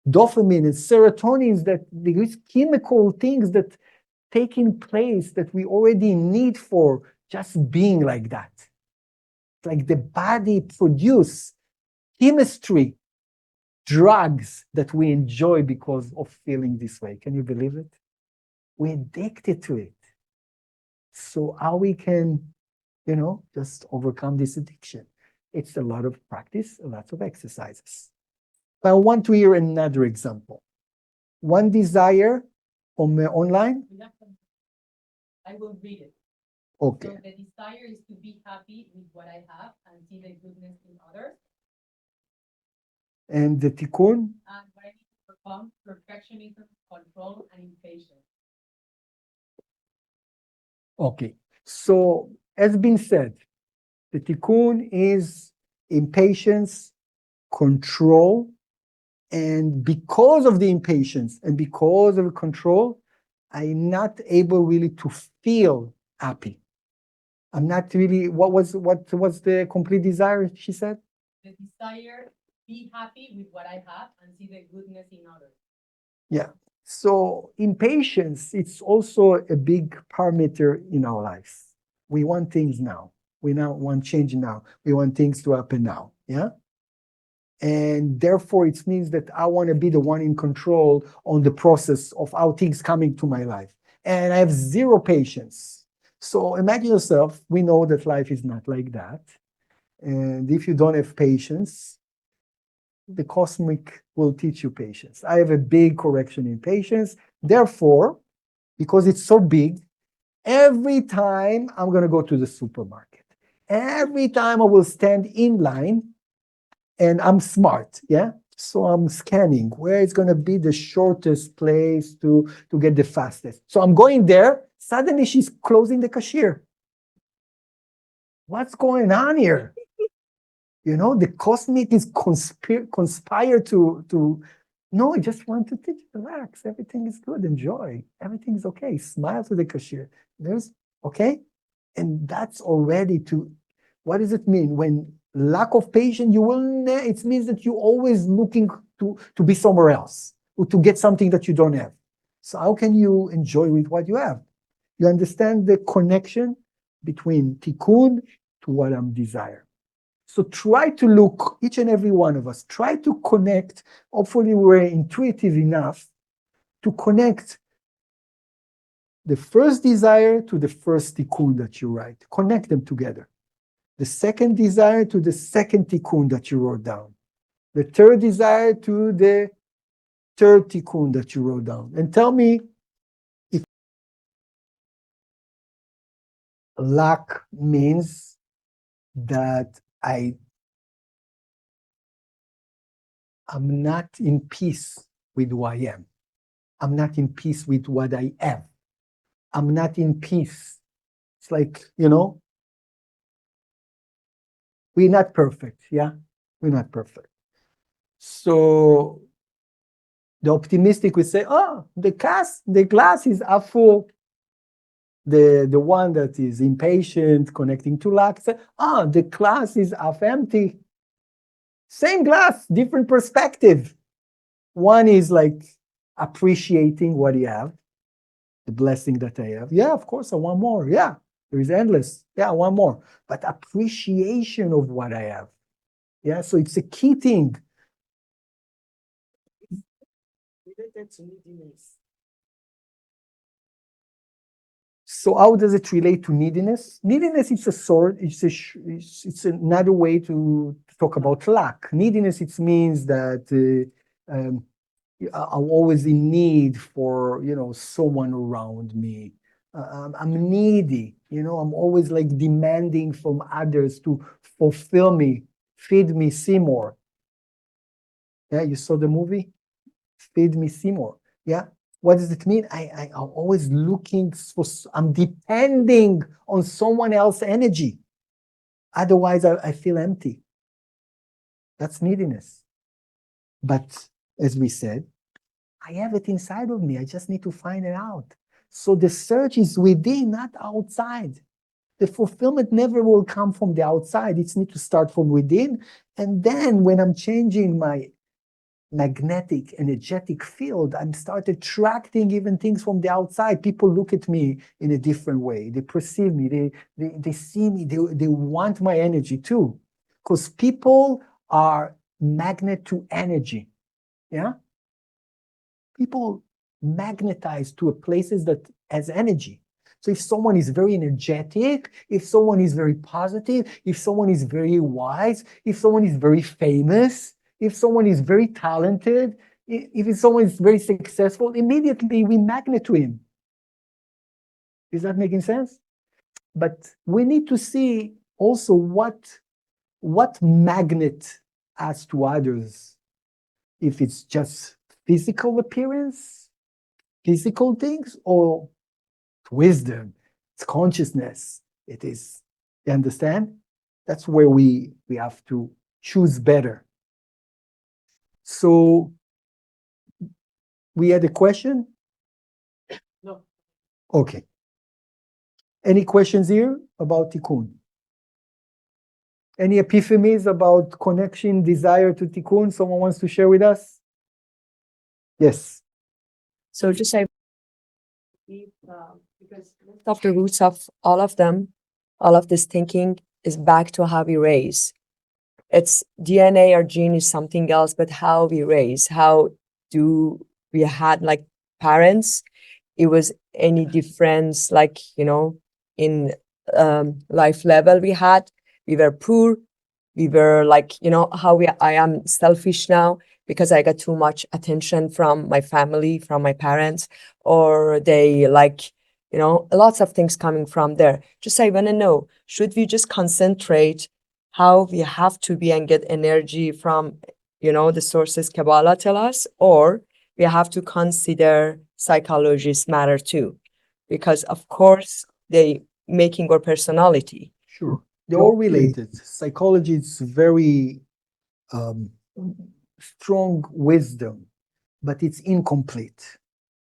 dopamine and serotonin, that these chemical things that taking place that we already need for just being like that. It's like the body produce chemistry, drugs that we enjoy because of feeling this way. Can you believe it? We're addicted to it. So how we can, just overcome this addiction? It's a lot of practice, a lot of exercises. But I want to hear another example. One desire online. I will read it. Okay. So the desire is to be happy with what I have and see the goodness in others. And the tikkun? And what I need to overcome perfectionism, control, and impatience. Okay. So, as been said, the tikkun is impatience, control, and because of the impatience and because of the control, I'm not able really to feel happy. I'm not really. What was the complete desire? She said. The desire, be happy with what I have and see the goodness in others. Yeah. So impatience, it's also a big parameter in our lives. We want things now. We now want change now. We want things to happen now. Yeah. And therefore, it means that I want to be the one in control on the process of how things coming to my life. And I have zero patience. So imagine yourself, we know that life is not like that. And if you don't have patience, the cosmic will teach you patience. I have a big correction in patience. Therefore, because it's so big, every time I'm going to go to the supermarket, every time I will stand in line, and I'm smart, yeah? So I'm scanning where it's going to be the shortest place to get the fastest. So I'm going there. Suddenly she's closing the cashier. What's going on here? The cosmic is conspire to no, I just want to teach, relax. Everything is good. Enjoy. Everything is okay. Smile to the cashier. There's okay. And that's already what does it mean? When lack of patience, it means that you're always looking to be somewhere else or to get something that you don't have. So how can you enjoy with what you have? You understand the connection between tikkun to what I'm desire. So try to look, each and every one of us, try to connect. Hopefully we're intuitive enough to connect the first desire to the first tikkun that you write. Connect them together. The second desire to the second tikkun that you wrote down. The third desire to the third tikkun that you wrote down. And tell me if lack means that I'm not in peace with who I am. I'm not in peace with what I have. I'm not in peace. It's like, we're not perfect, yeah? We're not perfect. So the optimistic will say, oh, the glass is half full. The one that is impatient, connecting to lack, say, the glass is half empty. Same glass, different perspective. One is like appreciating what you have, the blessing that I have. Yeah, of course, I want more. Yeah, there is endless. Yeah, I want more. But appreciation of what I have. Yeah, so it's a key thing. Related to neediness. So how does it relate to neediness? Neediness is a sort, it's another way to talk about lack. Neediness, it means that I'm always in need for, someone around me. I'm needy, I'm always like demanding from others to fulfill me, feed me, see more. Yeah, you saw the movie? Feed me, see more. Yeah, What does it mean? I'm always looking for, I'm depending on someone else's energy. Otherwise, I feel empty. That's neediness. But as we said, I have it inside of me. I just need to find it out. So the search is within, not outside. The fulfillment never will come from the outside. It needs to start from within. And then when I'm changing my magnetic, energetic field, I'm start attracting even things from the outside. People look at me in a different way. They perceive me. They see me. They want my energy too. Because people are magnet to energy. Yeah? People magnetize to places that has energy. So if someone is very energetic, if someone is very positive, if someone is very wise, if someone is very famous, if someone is very talented, if someone is very successful, immediately we magnet to him. Is that making sense? But we need to see also what magnet adds to others. If it's just physical appearance, physical things, or wisdom, it's consciousness. It is, you understand? That's where we have to choose better. So we had a question? No. Okay. Any questions here about Tikkun? Any epiphanies about connection, desire to Tikkun? Someone wants to share with us? Yes. So just say, because most of the roots of all of them, all of this thinking is back to how we raise. It's DNA or gene is something else, but how we raise, how do we had like parents, it was any difference, like, in life level we had, we were poor, we were like, how I am selfish now because I got too much attention from my family, from my parents, or they like, lots of things coming from there. Just I want to know, should we just concentrate how we have to be and get energy from, the sources Kabbalah tell us, or we have to consider psychologists matter too, because of course they making our personality. Sure. They're all related. Psychology is very strong wisdom, but it's incomplete.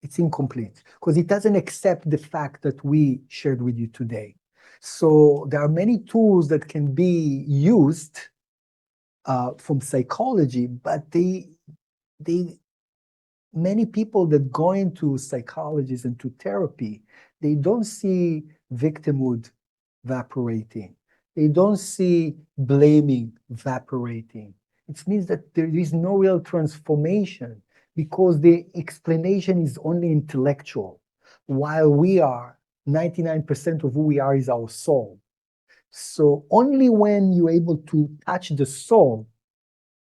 It's incomplete because it doesn't accept the fact that we shared with you today. So there are many tools that can be used from psychology, but many people that go into psychologies and to therapy, they don't see victimhood evaporating. They don't see blaming evaporating. It means that there is no real transformation because the explanation is only intellectual, while 99% of who we are is our soul. So only when you're able to touch the soul,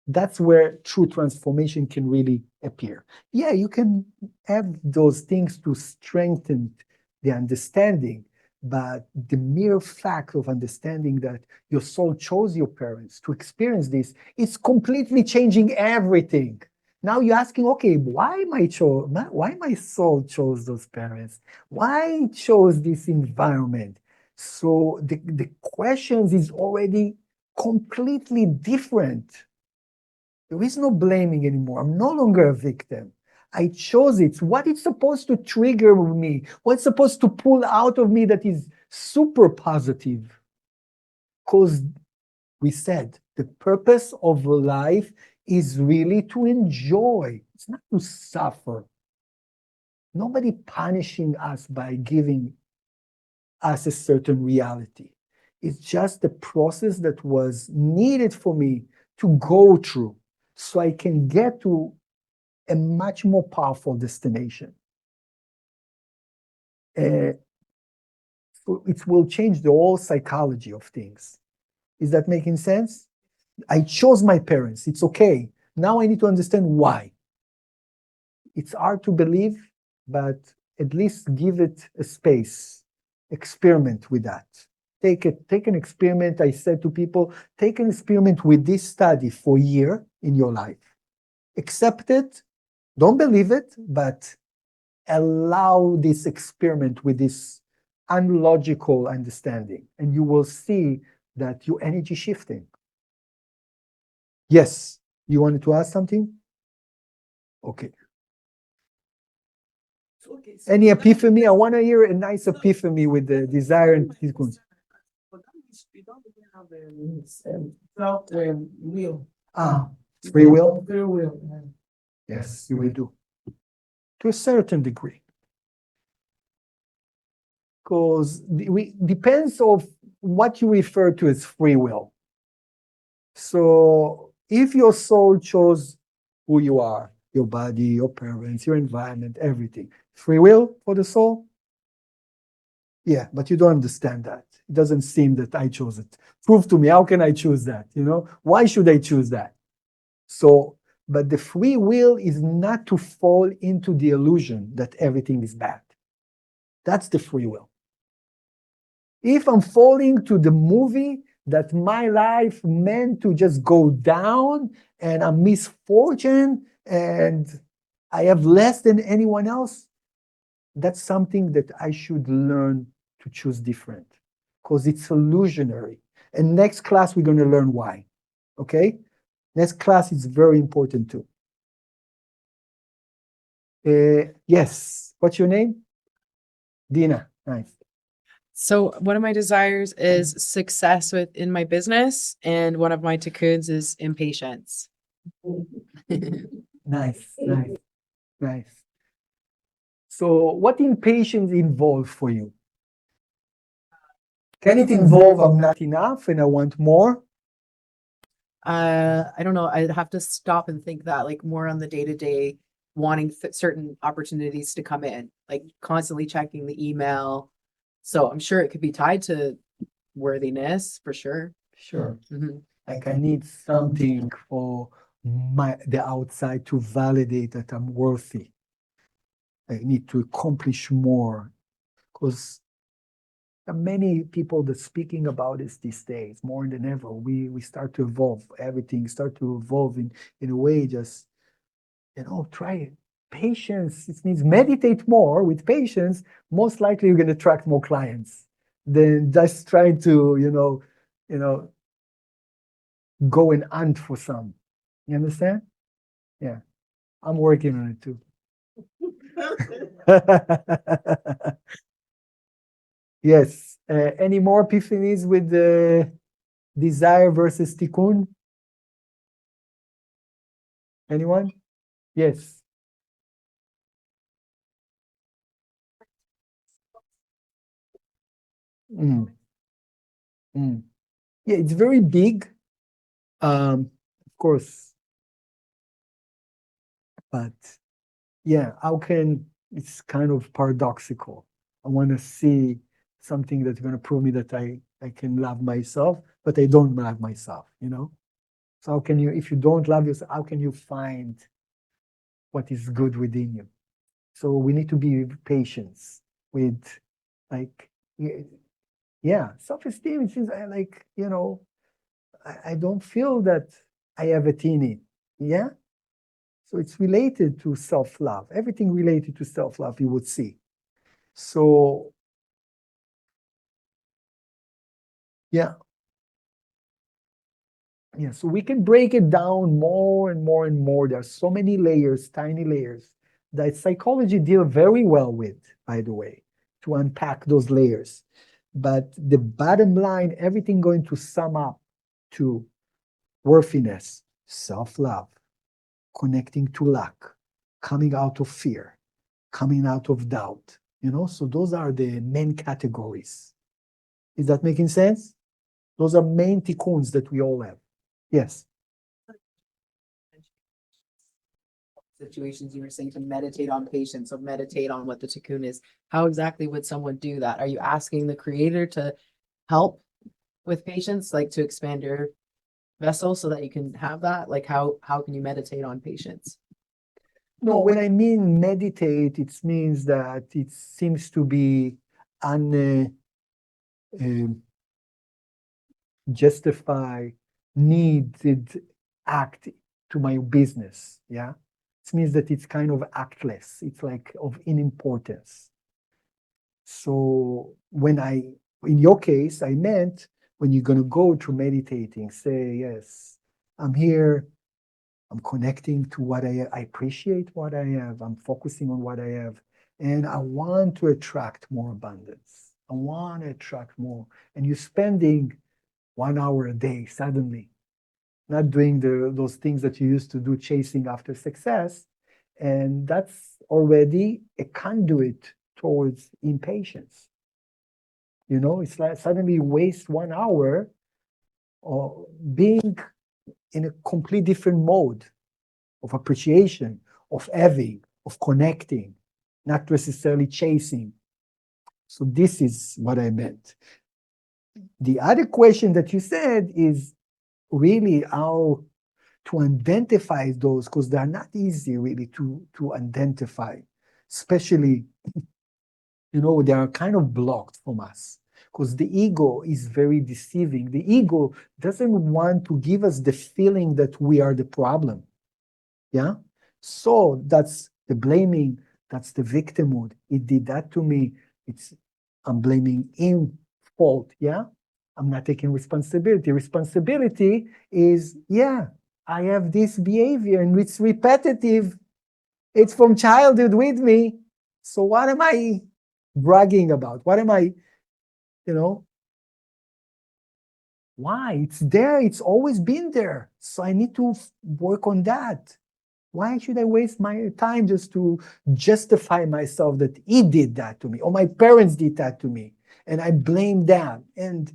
that's where true transformation can really appear. Yeah, you can have those things to strengthen the understanding, but the mere fact of understanding that your soul chose your parents to experience this, it's completely changing everything. Now you're asking, okay, why my soul chose those parents? Why chose this environment? So the questions is already completely different. There is no blaming anymore. I'm no longer a victim. I chose it. What it's supposed to trigger me, what's supposed to pull out of me that is super positive. Because we said the purpose of life is really to enjoy. It's not to suffer. Nobody punishing us by giving us a certain reality. It's just the process that was needed for me to go through so I can get to a much more powerful destination. So it will change the whole psychology of things. Is that making sense? I chose my parents. It's okay. Now I need to understand why. It's hard to believe, but at least give it a space. Experiment with that. Take an experiment. I said to people, take an experiment with this study for a year in your life. Accept it. Don't believe it, but allow this experiment with this unlogical understanding, and you will see that your energy shifting. Yes, you wanted to ask something? Okay. Any epiphany? I want to hear a nice epiphany with the desire and tikkun. Will. Free will? Free will. Yes, you will do. To a certain degree. Because we depends of what you refer to as free will. So if your soul chose who you are, your body, your parents, your environment, everything, free will for the soul? Yeah, but you don't understand that. It doesn't seem that I chose it. Prove to me, how can I choose that? Why should I choose that? So, but the free will is not to fall into the illusion that everything is bad. That's the free will. If I'm falling to the movie that my life meant to just go down and I'm misfortune and I have less than anyone else, that's something that I should learn to choose different because it's illusionary. And next class, we're going to learn why. Okay? Next class is very important too. Yes. What's your name? Dina. Nice. So one of my desires is success within my business, and one of my tikkuns is impatience. Nice. So what impatience involve for you? Can it involve I'm not enough and I want more? I don't know. I'd have to stop and think that, like, more on the day to day, wanting certain opportunities to come in, like constantly checking the email. So I'm sure it could be tied to worthiness for sure. Sure. Mhm. Like I need something for the outside to validate that I'm worthy. I need to accomplish more because there are many people that speaking about this these days more than ever. We start to evolve. Everything start to evolve in a way. Just try it. Patience. It means meditate more with patience. Most likely, you're going to attract more clients than just trying to go and hunt for some. You understand? Yeah, I'm working on it too. Yes. Any more epiphanies with the desire versus tikkun? Anyone? Yes. Mm. Mm. Yeah, it's very big. Of course, but yeah, it's kind of paradoxical. I want to see something that's going to prove me that I can love myself, but I don't love myself. So how can you, if you don't love yourself, how can you find what is good within you? So we need to be patient with, like, yeah, self-esteem. It seems like, I don't feel that I have it in it. Yeah. So it's related to self-love. Everything related to self-love, you would see. So, yeah. Yeah, so we can break it down more and more and more. There are so many layers, tiny layers, that psychology deal very well with, by the way, to unpack those layers. But the bottom line, everything going to sum up to worthiness, self-love, connecting to luck, coming out of fear, coming out of doubt. So those are the main categories. Is that making sense? Those are main tikkuns that we all have. Yes. Situations you were saying to meditate on patience, so meditate on what the tikkun is. How exactly would someone do that? Are you asking the creator to help with patience, like to expand your vessel so that you can have that? Like how can you meditate on patience? No, when I mean meditate, it means that it seems to be an justify needed act to my business. Yeah, it means that it's kind of actless. It's like of inimportance. So in your case, I meant when you're going to go to meditating, say, yes, I'm here. I'm connecting to what I appreciate what I have. I'm focusing on what I have. And I want to attract more abundance. I want to attract more. And you're spending 1 hour a day suddenly, not doing those things that you used to do, chasing after success. And that's already a conduit towards impatience. It's like suddenly you waste 1 hour or being in a complete different mode of appreciation, of having, of connecting, not necessarily chasing. So this is what I meant. The other question that you said is really how to identify those, because they're not easy really to identify, especially, they are kind of blocked from us because the ego is very deceiving. The ego doesn't want to give us the feeling that we are the problem. Yeah. So that's the blaming. That's the victimhood. It did that to me. I'm blaming him fault. Yeah. I'm not taking responsibility. Responsibility is, yeah, I have this behavior and it's repetitive. It's from childhood with me. So what am I bragging about? What am I, why? It's there. It's always been there. So I need to work on that. Why should I waste my time just to justify myself that he did that to me or my parents did that to me and I blame them and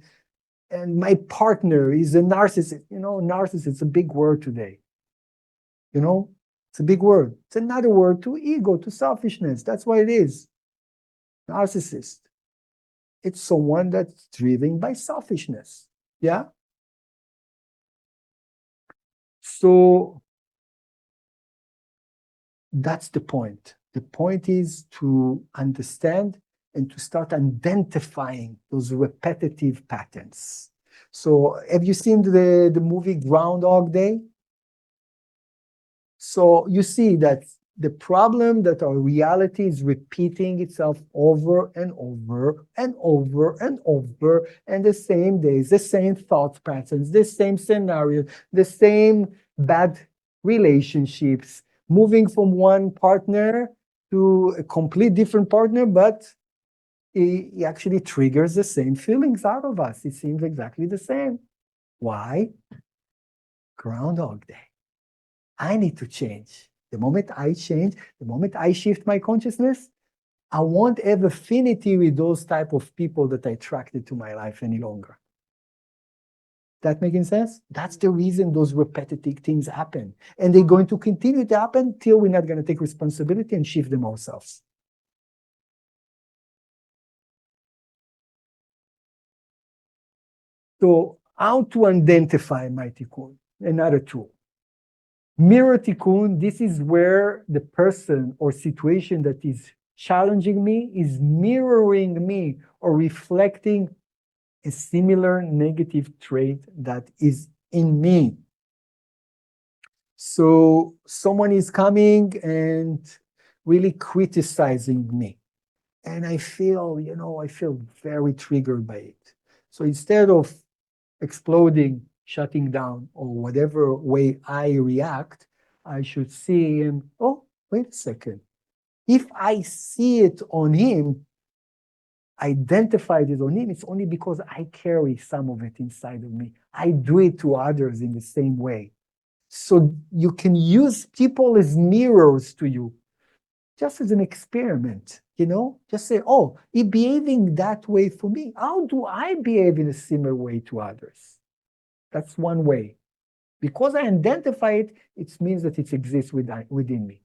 my partner is a narcissist. Narcissist is a big word today. It's a big word. It's another word to ego, to selfishness. That's what it is. Narcissist. It's someone that's driven by selfishness. Yeah. So that's the point. The point is to understand and to start identifying those repetitive patterns. So have you seen the movie Groundhog Day? So you see that the problem that our reality is repeating itself over and over and over and over, and the same days, the same thought patterns, the same scenario, the same bad relationships, moving from one partner to a complete different partner, but he actually triggers the same feelings out of us. It seems exactly the same. Why? Groundhog Day. I need to change. The moment I change, the moment I shift my consciousness, I won't have affinity with those type of people that I attracted to my life any longer. That making sense? That's the reason those repetitive things happen. And they're going to continue to happen till we're not going to take responsibility and shift them ourselves. So how to identify my tikkun? Another tool. Mirror tikkun, this is where the person or situation that is challenging me is mirroring me or reflecting a similar negative trait that is in me. So someone is coming and really criticizing me. And I feel very triggered by it. So instead of exploding, shutting down, or whatever way I react, I should see him, oh, wait a second. If I see it on him, identified it on him, it's only because I carry some of it inside of me. I do it to others in the same way. So you can use people as mirrors to you, just as an experiment, just say, oh, he's behaving that way for me. How do I behave in a similar way to others? That's one way. Because I identify it, it means that it exists within me.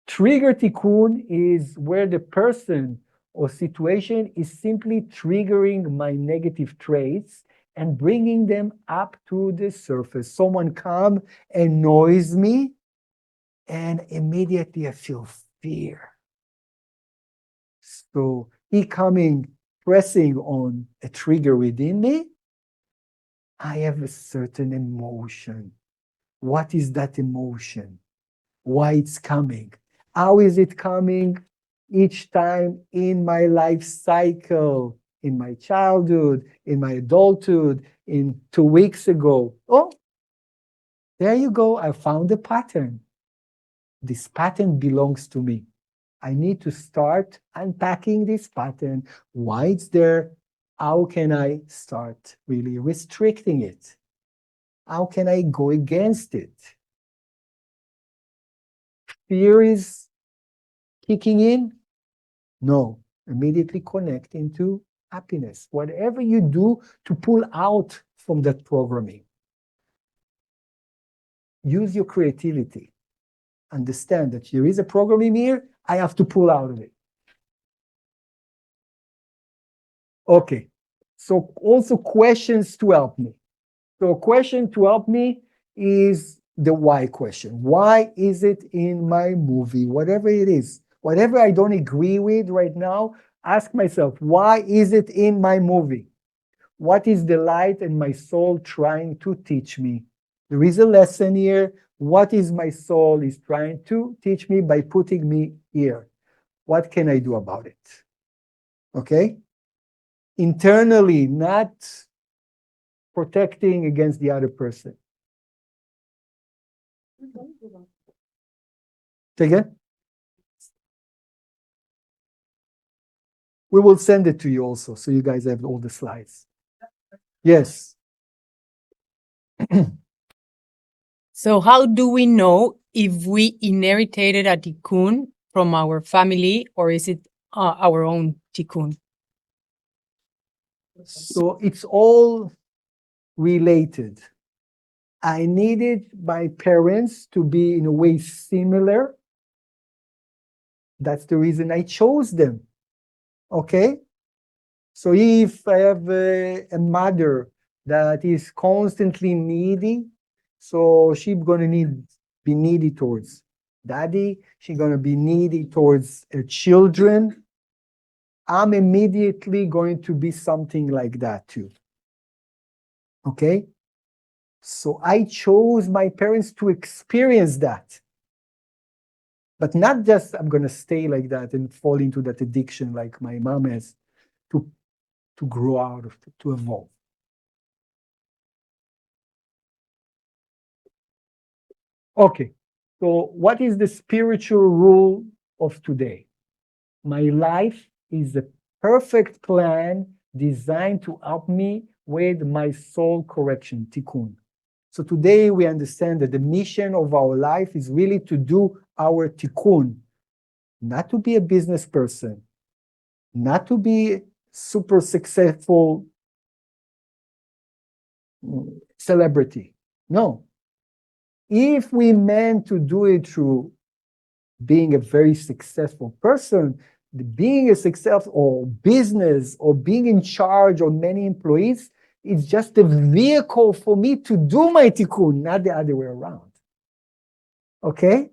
Trigger tikkun is where the person or situation is simply triggering my negative traits and bringing them up to the surface. Someone come and annoys me, and immediately I feel fear. So he coming, pressing on a trigger within me, I have a certain emotion. What is that emotion? why it's coming. How is it coming each time in my life cycle, in my childhood, in my adulthood, in 2 weeks ago? Oh, there you go. I found a pattern. This pattern belongs to me. I need to start unpacking this pattern, why it's there. How can I start really restricting it? How can I go against it? Fear is kicking in? No, immediately connect into happiness. Whatever you do to pull out from that programming, use your creativity. Understand that there is a programming here, I have to pull out of it. Okay, so also questions to help me. So a question to help me is the why question. Why is it in my movie? Whatever it is, whatever I don't agree with right now, ask myself, why is it in my movie? What is the light in my soul trying to teach me? There is a lesson here. What is my soul is trying to teach me by putting me here? What can I do about it? Okay? Internally, not protecting against the other person. Say again? We will send it to you also, so you guys have all the slides. Yes. So how do we know if we inherited a tikkun from our family or is it our own tikkun? So it's all related. I needed my parents to be in a way similar. That's the reason I chose them. Okay? So if I have a mother that is constantly needy, so she's gonna be needy towards daddy, she's gonna be needy towards her children. I'm immediately going to be something like that too. Okay? So I chose my parents to experience that. But not just I'm gonna stay like that and fall into that addiction like my mom has to grow out of it, to evolve. Okay, so what is the spiritual rule of today? My life is a perfect plan designed to help me with my soul correction, tikkun. So today we understand that the mission of our life is really to do our tikkun, not to be a business person, not to be super successful celebrity. No. If we meant to do it through being a very successful person, being a successful or business or being in charge of many employees, it's just a vehicle for me to do my tikkun, not the other way around. Okay?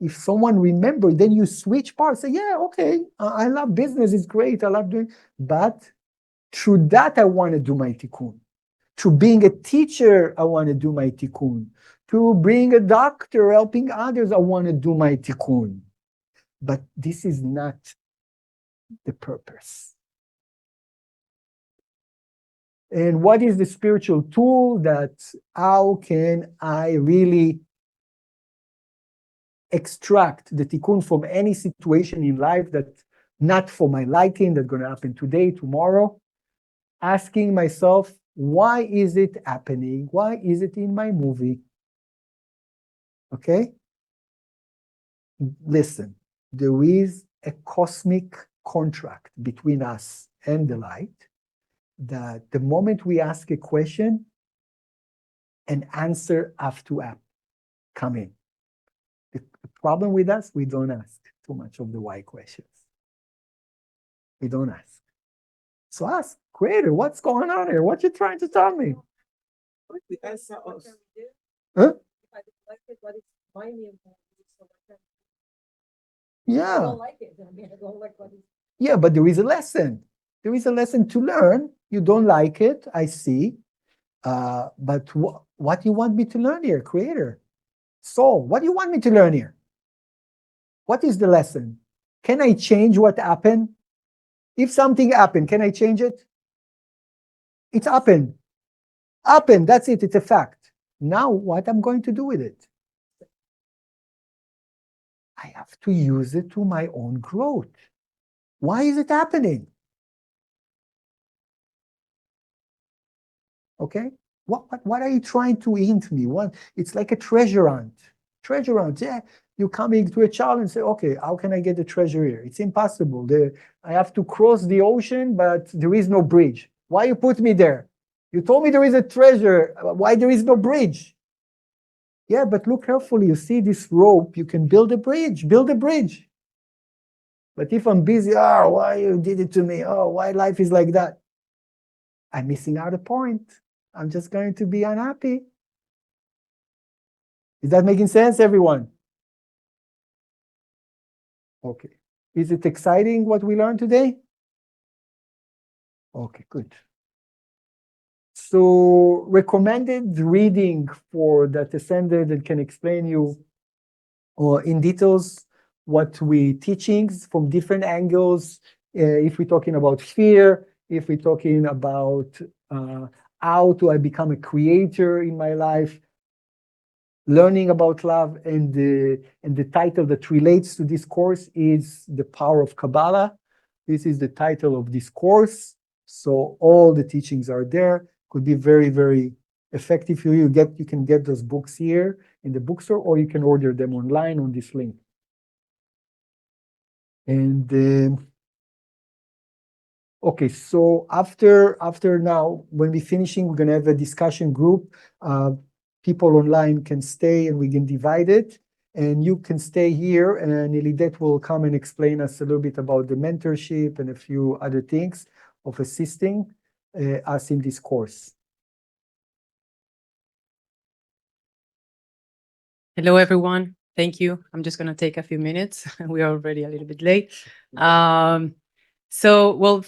If someone remember, then you switch parts. Say, yeah, okay, I love business, it's great, I love doing, but through that I want to do my tikkun. To being a teacher, I want to do my tikkun. To being a doctor, helping others, I want to do my tikkun. But this is not the purpose. And what is the spiritual tool that how can I really extract the tikkun from any situation in life that not for my liking, that's going to happen today, tomorrow? Asking myself, why is it happening? Why is it in my movie? Okay? Listen, there is a cosmic contract between us and the light that the moment we ask a question, an answer have to come in. The problem with us, we don't ask too much of the why questions. We don't ask. So ask, Creator, what's going on here? What you trying to tell me? The answer us. Huh? If I don't like it, what is my name? I Yeah. don't like it. I mean, I don't like what is. Yeah, but there is a lesson. There is a lesson to learn. You don't like it, I see. But what you want me to learn here, Creator? So what do you want me to learn here? What is the lesson? Can I change what happened? If something happened, can I change it? It's happened. Happened, that's it, it's a fact. Now what I'm going to do with it? I have to use it to my own growth. Why is it happening? Okay? What are you trying to hint me? It's like a treasure hunt. Treasure hunt, yeah. You're coming to a child and say, okay, how can I get the treasure here? It's impossible. I have to cross the ocean, but there is no bridge. Why you put me there? You told me there is a treasure. Why there is no bridge? Yeah, but look carefully. You see this rope, you can build a bridge. Build a bridge. But if I'm busy, why you did it to me? Oh, why life is like that? I'm missing out a point. I'm just going to be unhappy. Is that making sense, everyone? Okay. Is it exciting what we learned today? Okay, good. So recommended reading for that ascended that can explain you in details what we teachings from different angles. If we're talking about fear, if we're talking about how do I become a creator in my life, learning about love, and the title that relates to this course is The Power of Kabbalah. This is the title of this course. So all the teachings are there. Could be very, very effective for you. You can get those books here in the bookstore, or you can order them online on this link. And okay, so after now, when we're finishing, we're gonna have a discussion group. People online can stay and we can divide it. And you can stay here, and Elidet will come and explain us a little bit about the mentorship and a few other things of assisting us in this course. Hello, everyone. Thank you. I'm just going to take a few minutes. We are already a little bit late. Well,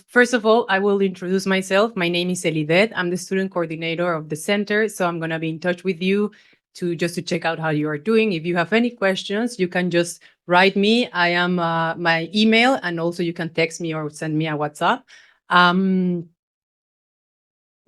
first of all, I will introduce myself. My name is Elidet. I'm the student coordinator of the center. So I'm going to be in touch with you to check out how you are doing. If you have any questions, you can just write me. I am my email, and also you can text me or send me a WhatsApp.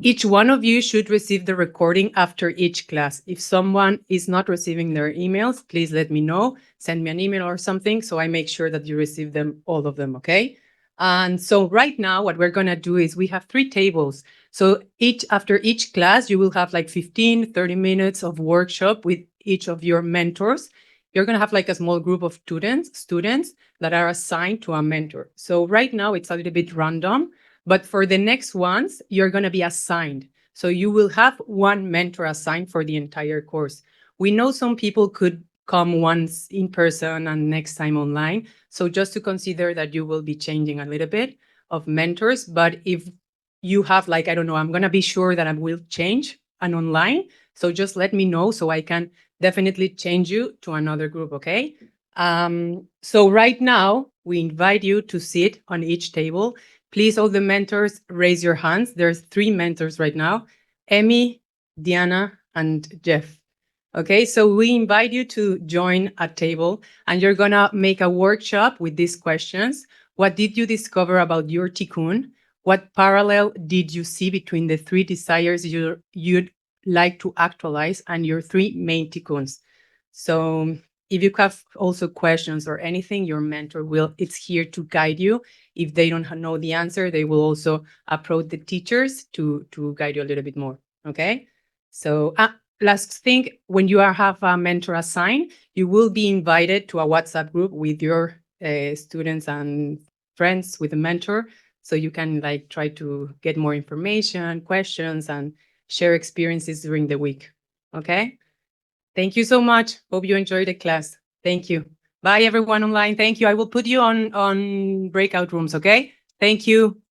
Each one of you should receive the recording after each class. If someone is not receiving their emails, please let me know. Send me an email or something so I make sure that you receive them, all of them, okay? And so right now, what we're gonna do is we have 3 tables. So after each class, you will have like 15, 30 minutes of workshop with each of your mentors. You're gonna have like a small group of students that are assigned to a mentor. So right now it's a little bit random, but for the next ones, you're gonna be assigned. So you will have one mentor assigned for the entire course. We know some people could come once in person and next time online. So just to consider that you will be changing a little bit of mentors. But if you have like, I don't know, I'm going to be sure that I will change an online. So just let me know so I can definitely change you to another group, okay? So right now, we invite you to sit on each table. Please, all the mentors, raise your hands. There's 3 mentors right now, Emmy, Diana, and Jeff. Okay, so we invite you to join a table, and you're gonna make a workshop with these questions. What did you discover about your tikkun? What parallel did you see between the 3 desires you'd like to actualize and your 3 main tikkuns? So if you have also questions or anything, your mentor it's here to guide you. If they don't know the answer, they will also approach the teachers to guide you a little bit more, okay? So last thing, when you have a mentor assigned, you will be invited to a WhatsApp group with your students and friends with a mentor. So you can like try to get more information, questions, and share experiences during the week. Okay? Thank you so much. Hope you enjoyed the class. Thank you. Bye, everyone online. Thank you. I will put you on breakout rooms, okay? Thank you.